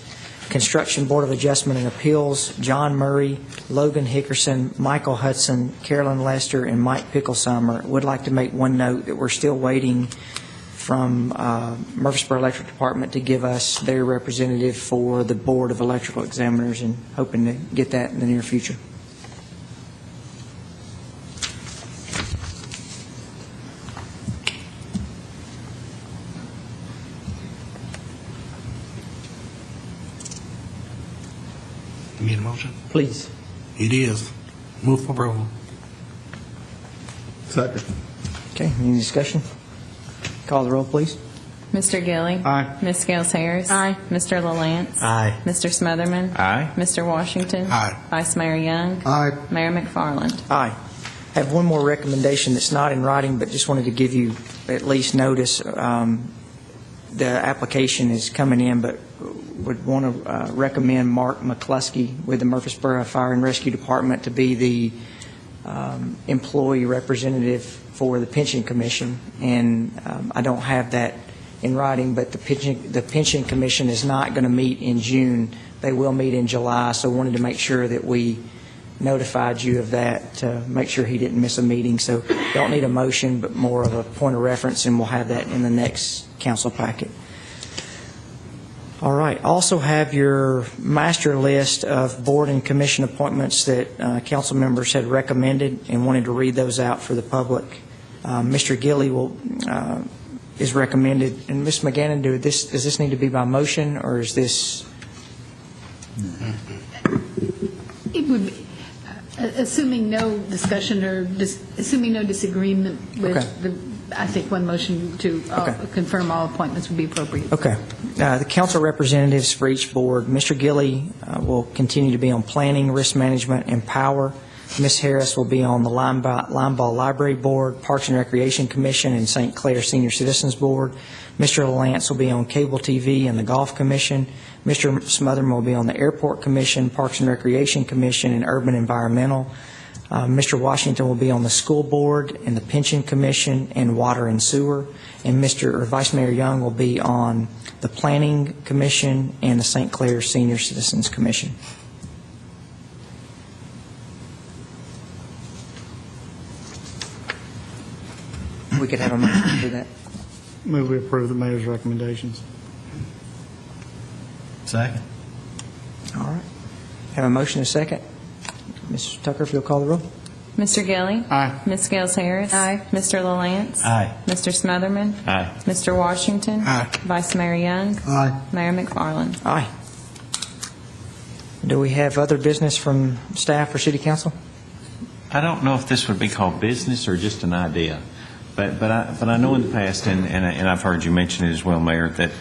Construction Board of Adjustment and Appeals John Murray, Logan Hickerson, Michael Hudson, Carolyn Lester, and Mike Picklesheimer. Would like to make one note that we're still waiting from Murfreesboro Electric Department to give us their representative for the Board of Electrical Examiners, and hoping to get that in the near future. You need a motion? Please. It is. Move for approval. Second. Okay, any discussion? Call the roll, please. Mr. Gilly? Aye. Ms. Scales Harris? Aye. Mr. LaLance? Aye. Mr. Smotherman? Aye. Mr. Washington? Aye. Vice Mayor Young? Aye. Mayor McFarland? Aye. I have one more recommendation that's not in writing, but just wanted to give you at least notice. The application is coming in, but would want to recommend Mark McCluskey with the Murfreesboro Fire and Rescue Department to be the employee representative for the Pension Commission. And I don't have that in writing, but the Pension Commission is not going to meet in June. They will meet in July, so wanted to make sure that we notified you of that to make sure he didn't miss a meeting. So don't need a motion, but more of a point of reference, and we'll have that in the next council packet. All right. Also have your master list of board and commission appointments that council members had recommended, and wanted to read those out for the public. Mr. Gilly is recommended, and Ms. McGannon, does this need to be by motion, or is this? It would be, assuming no discussion or assuming no disagreement with Okay. I think one motion to confirm all appointments would be appropriate. Okay. The council representatives for each board, Mr. Gilly will continue to be on planning, risk management, and power. Ms. Harris will be on the Limeball Library Board, Parks and Recreation Commission, and St. Clair Senior Citizens Board. Mr. LaLance will be on Cable TV and the Golf Commission. Mr. Smotherman will be on the Airport Commission, Parks and Recreation Commission, and Urban Environmental. Mr. Washington will be on the School Board and the Pension Commission and Water and Sewer. And Vice Mayor Young will be on the Planning Commission and the St. Clair Senior Citizens Commission. We could have a motion to do that. Move we approve the mayor's recommendations. Second. All right. Have a motion and a second. Ms. Tucker, if you'll call the roll. Mr. Gilly? Aye. Ms. Scales Harris? Aye. Mr. LaLance? Aye. Mr. Smotherman? Aye. Mr. Washington? Aye. Vice Mayor Young? Aye. Mayor McFarland? Aye. Do we have other business from staff or city council? I don't know if this would be called business or just an idea, but I know in the past, and I've heard you mention it as well, Mayor, that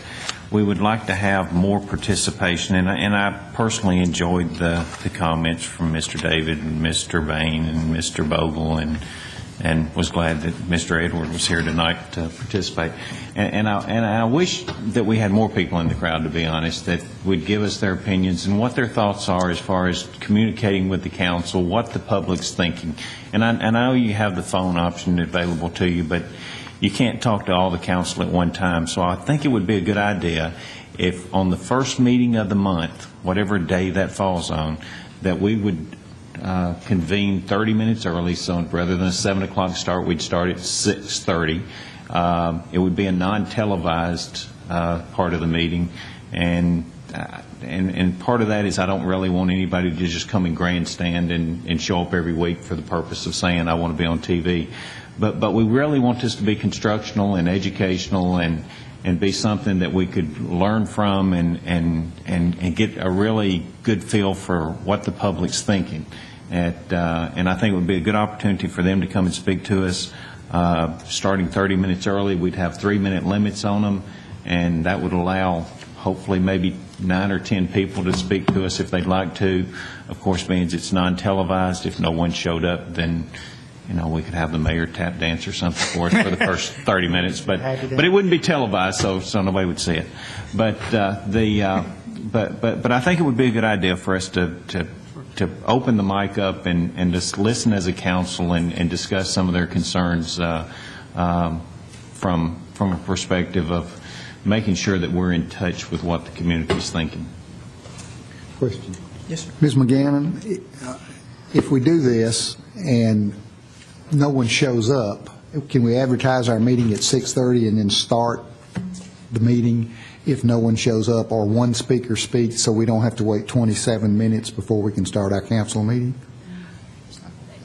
we would like to have more participation, and I personally enjoyed the comments from Mr. David and Mr. Bain and Mr. Bogle, and was glad that Mr. Edward was here tonight to participate. And I wish that we had more people in the crowd, to be honest, that would give us their opinions and what their thoughts are as far as communicating with the council, what the public's thinking. And I know you have the phone option available to you, but you can't talk to all the council at one time. So I think it would be a good idea if on the first meeting of the month, whatever day that falls on, that we would convene 30 minutes early. So rather than a 7 o'clock start, we'd start at 6:30. It would be a non-televised part of the meeting, and part of that is I don't really want anybody to just come and grandstand and show up every week for the purpose of saying I want to be on TV. But we really want this to be constructional and educational and be something that we could learn from and get a really good feel for what the public's thinking. And I think it would be a good opportunity for them to come and speak to us. Starting 30 minutes early, we'd have 3-minute limits on them, and that would allow hopefully maybe 9 or 10 people to speak to us if they'd like to. Of course, means it's non-televised. If no one showed up, then we could have the mayor tap dance or something for us for the first 30 minutes, but it wouldn't be televised, so nobody would see it. But but I think it would be a good idea for us to open the mic up and just listen as a council and discuss some of their concerns from a perspective of making sure that we're in touch with what the community's thinking. Question. Yes, sir. Ms. McGannon, if we do this and no one shows up, can we advertise our meeting at 6:30 and then start the meeting if no one shows up, or one speaker speaks so we don't have to wait 27 minutes before we can start our council meeting?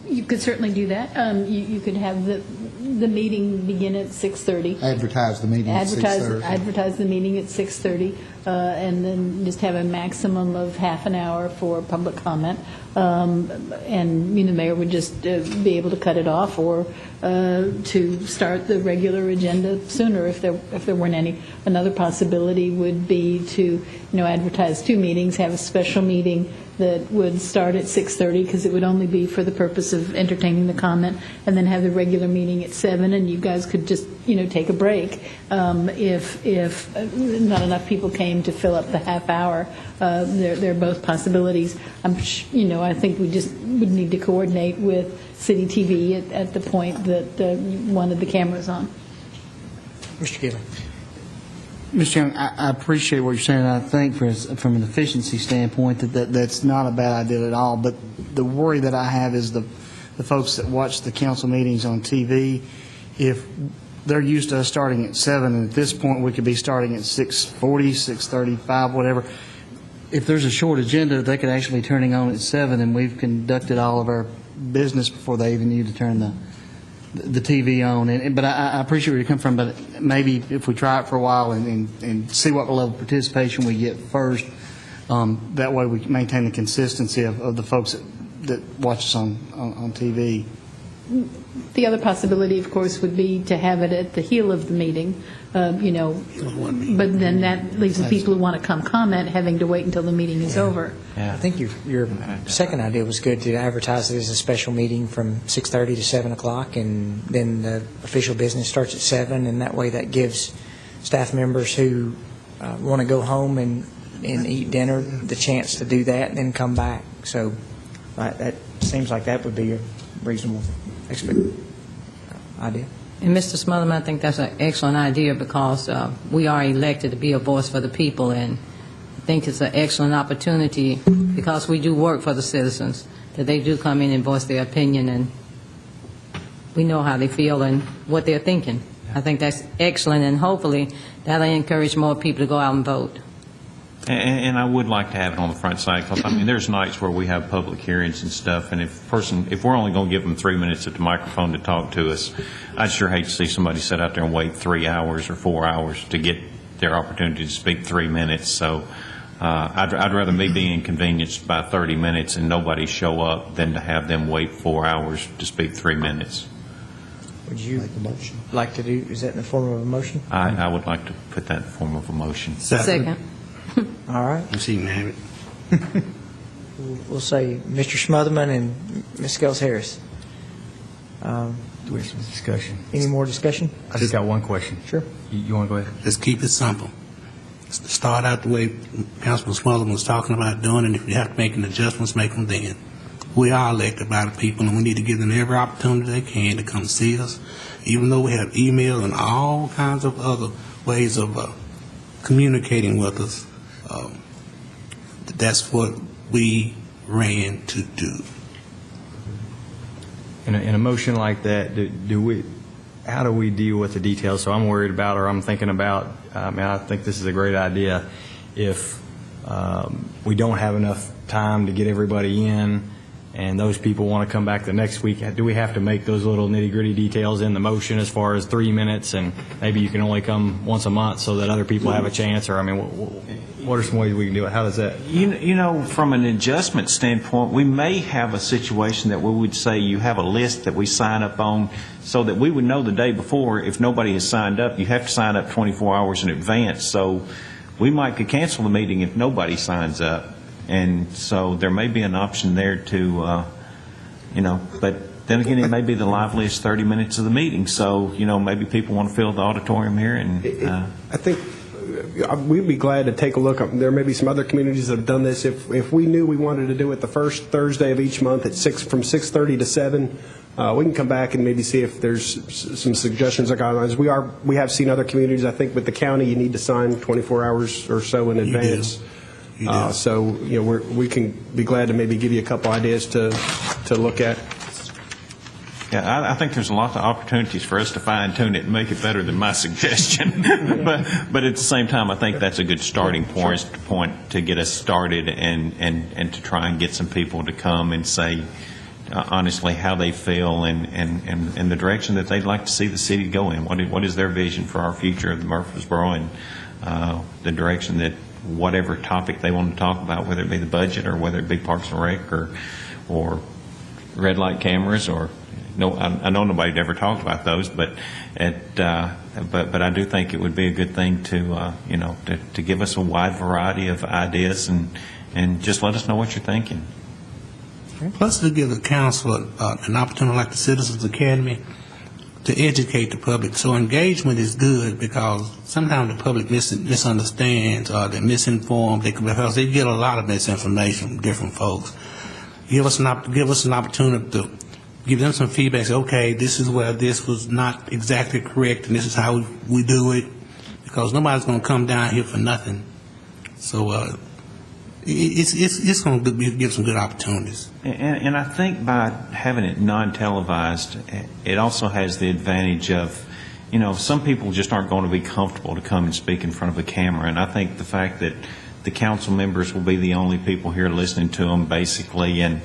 You could certainly do that. You could have the meeting begin at 6:30. Advertise the meeting at 6:30. Advertise the meeting at 6:30, and then just have a maximum of half an hour for public comment. And the mayor would just be able to cut it off, or to start the regular agenda sooner if there weren't any. Another possibility would be to advertise 2 meetings, have a special meeting that would start at 6:30 because it would only be for the purpose of entertaining the comment, and then have the regular meeting at 7, and you guys could just take a break if not enough people came to fill up the half hour. They're both possibilities. I think we just would need to coordinate with City TV at the point that one of the cameras on. Mr. Gillen. Mr. Chairman, I appreciate what you're saying. I think from an efficiency standpoint that's not a bad idea at all. But the worry that I have is the folks that watch the council meetings on TV, if they're used to us starting at 7, and at this point we could be starting at 6:40, 6:35, whatever. If there's a short agenda, they could actually be turning on at 7, and we've conducted all of our business before they even need to turn the TV on. But I appreciate where you come from, but maybe if we try it for a while and see what level of participation we get first, that way we can maintain the consistency of the folks that watch us on TV. The other possibility, of course, would be to have it at the heel of the meeting, but then that leaves the people who want to come comment having to wait until the meeting is over. I think your second idea was good, to advertise it as a special meeting from 6:30 to 7 o'clock, and then the official business starts at 7, and that way that gives staff members who want to go home and eat dinner the chance to do that and then come back. So that seems like that would be a reasonable idea. And Mr. Smotherman, I think that's an excellent idea because we are elected to be a voice for the people, and I think it's an excellent opportunity because we do work for the citizens, that they do come in and voice their opinion, and we know how they feel and what they're thinking. I think that's excellent, and hopefully that'll encourage more people to go out and vote. And I would like to have it on the front side, because there's nights where we have public hearings and stuff, and if we're only going to give them 3 minutes at the microphone to talk to us, I'd sure hate to see somebody sit out there and wait 3 hours or 4 hours to get their opportunity to speak 3 minutes. So I'd rather me be inconvenienced by 30 minutes and nobody show up than to have them wait 4 hours to speak 3 minutes. Would you like to do, is that in the form of a motion? I would like to put that in the form of a motion. Second. All right. Let's see, man. We'll say Mr. Smotherman and Ms. Scales-Harris. Do we have some discussion? Any more discussion? I just got one question. Sure. You want to go ahead? Let's keep it simple. Start out the way Councilman Smotherman was talking about doing, and if you have to make any adjustments, make them then. we are elected by the people, and we need to give them every opportunity they can to come see us, even though we have email and all kinds of other ways of communicating with us. That's what we ran to do. In a motion like that, how do we deal with the details? So I'm worried about, or I'm thinking about, I think this is a great idea. If we don't have enough time to get everybody in, and those people want to come back the next week, do we have to make those little nitty-gritty details in the motion as far as 3 minutes, and maybe you can only come once a month so that other people have a chance? Or, I mean, what are some ways we can do it? How does that? You know, from an adjustment standpoint, we may have a situation that we would say you have a list that we sign up on so that we would know the day before if nobody has signed up. You have to sign up 24 hours in advance. So we might could cancel the meeting if nobody signs up. And so there may be an option there to, but then again, it may be the liveliest 30 minutes of the meeting. So, maybe people want to fill the auditorium here. And I think we'd be glad to take a look. There may be some other communities that have done this. If we knew we wanted to do it the first Thursday of each month at from 6:30 to 7, we can come back and maybe see if there's some suggestions or guidelines. We have seen other communities. I think with the county, you need to sign 24 hours or so in advance. So we can be glad to maybe give you a couple ideas to look at. Yeah, I think there's a lot of opportunities for us to fine-tune it and make it better than my suggestion. but at the same time, I think that's a good starting point to get us started and to try and get some people to come and say honestly how they feel and the direction that they'd like to see the city go in. What is their vision for our future of the Murfreesboro, and the direction that whatever topic they want to talk about, whether it be the budget or whether it be Parks and Rec or red light cameras or I know nobody'd ever talked about those, but I do think it would be a good thing to give us a wide variety of ideas and just let us know what you're thinking. Plus, to give the council an opportunity, like the Citizens Academy, to educate the public. So engagement is good because sometimes the public misunderstands or they're misinformed because they get a lot of misinformation from different folks. Give us an opportunity to give them some feedback. Say, okay, this is where this was not exactly correct, and this is how we do it, because nobody's going to come down here for nothing. So it's going to give some good opportunities. And I think by having it non-televised, it also has the advantage of, some people just aren't going to be comfortable to come and speak in front of a camera. And I think the fact that the council members will be the only people here listening to them, basically, and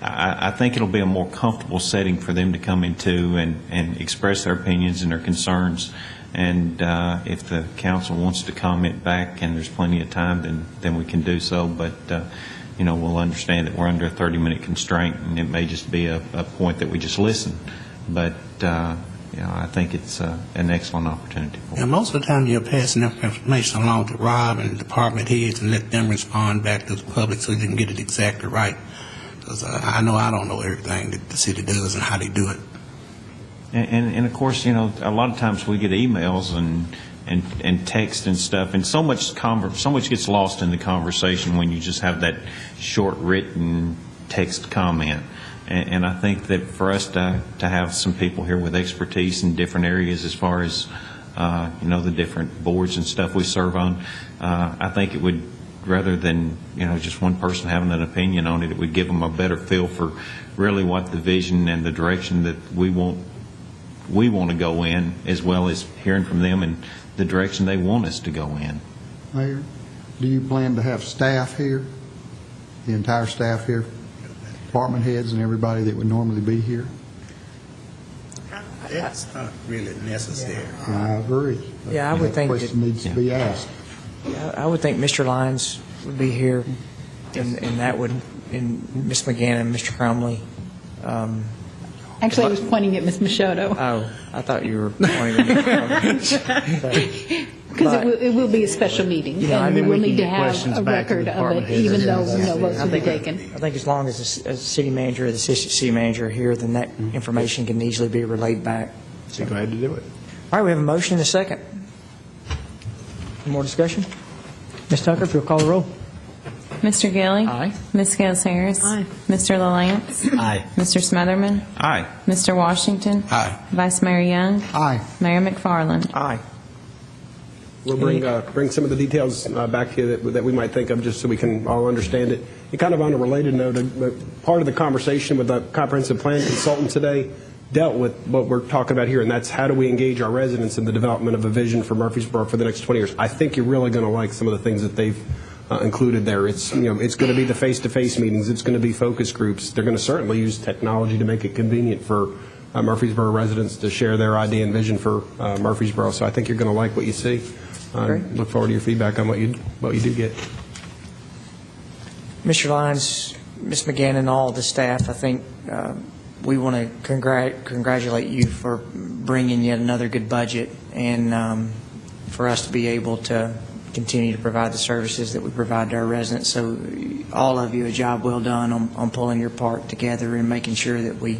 I think it'll be a more comfortable setting for them to come into and express their opinions and their concerns. And if the council wants to comment back and there's plenty of time, then we can do so. But, we'll understand that we're under a 30-minute constraint, and it may just be a point that we just listen. But, I think it's an excellent opportunity for us. And most of the time you're passing information along to Rob and department heads and let them respond back to the public so you can get it exactly right. Because I know I don't know everything that the city does and how they do it. And of course, a lot of times we get emails and text and stuff, and so much gets lost in the conversation when you just have that short written text comment. And I think that for us to have some people here with expertise in different areas as far as the different boards and stuff we serve on, I think it would, rather than just one person having an opinion on it, it would give them a better feel for really what the vision and the direction that we want to go in, as well as hearing from them and the direction they want us to go in. Mayor, do you plan to have staff here, the entire staff here, department heads and everybody that would normally be here? That's not really necessary. I agree. Yeah, I would think that question needs to be asked. I would think Mr. Lyons would be here, and that would, and Ms. McGann and Mr. Cromley. Actually, I was pointing at Ms. Machoto. Oh, I thought you were pointing at me. Because it will be a special meeting, and we will need to have a record of it, even though no votes will be taken. I think as long as the city manager or the assistant city manager are here, then that information can easily be relayed back. So glad to do it. All right, we have a motion and a second. Any more discussion? Ms. Tucker, if you'll call the roll. Mr. Gilly? Aye. Ms. Scales Harris? Aye. Mr. LaLance? Aye. Mr. Smotherman? Aye. Mr. Washington? Aye. Vice Mayor Young? Aye. Mayor McFarland? Aye. We'll bring some of the details back to you that we might think of, just so we can all understand it. And kind of on a related note, part of the conversation with the comprehensive plan consultant today dealt with what we're talking about here, and that's how do we engage our residents in the development of a vision for Murfreesboro for the next 20 years. I think you're really going to like some of the things that they've included there. It's it's going to be the face-to-face meetings. It's going to be focus groups. They're going to certainly use technology to make it convenient for Murfreesboro residents to share their idea and vision for Murfreesboro. So I think you're going to like what you see. Look forward to your feedback on what you do get. Mr. Lyons, Ms. McGann, and all the staff, I think we want to congratulate you for bringing yet another good budget and for us to be able to continue to provide the services that we provide to our residents. So all of you, a job well done on pulling your part together and making sure that we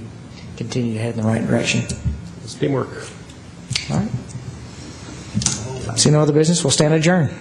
continue to head in the right direction. It's teamwork. All right. See no other business. We'll stand adjourned.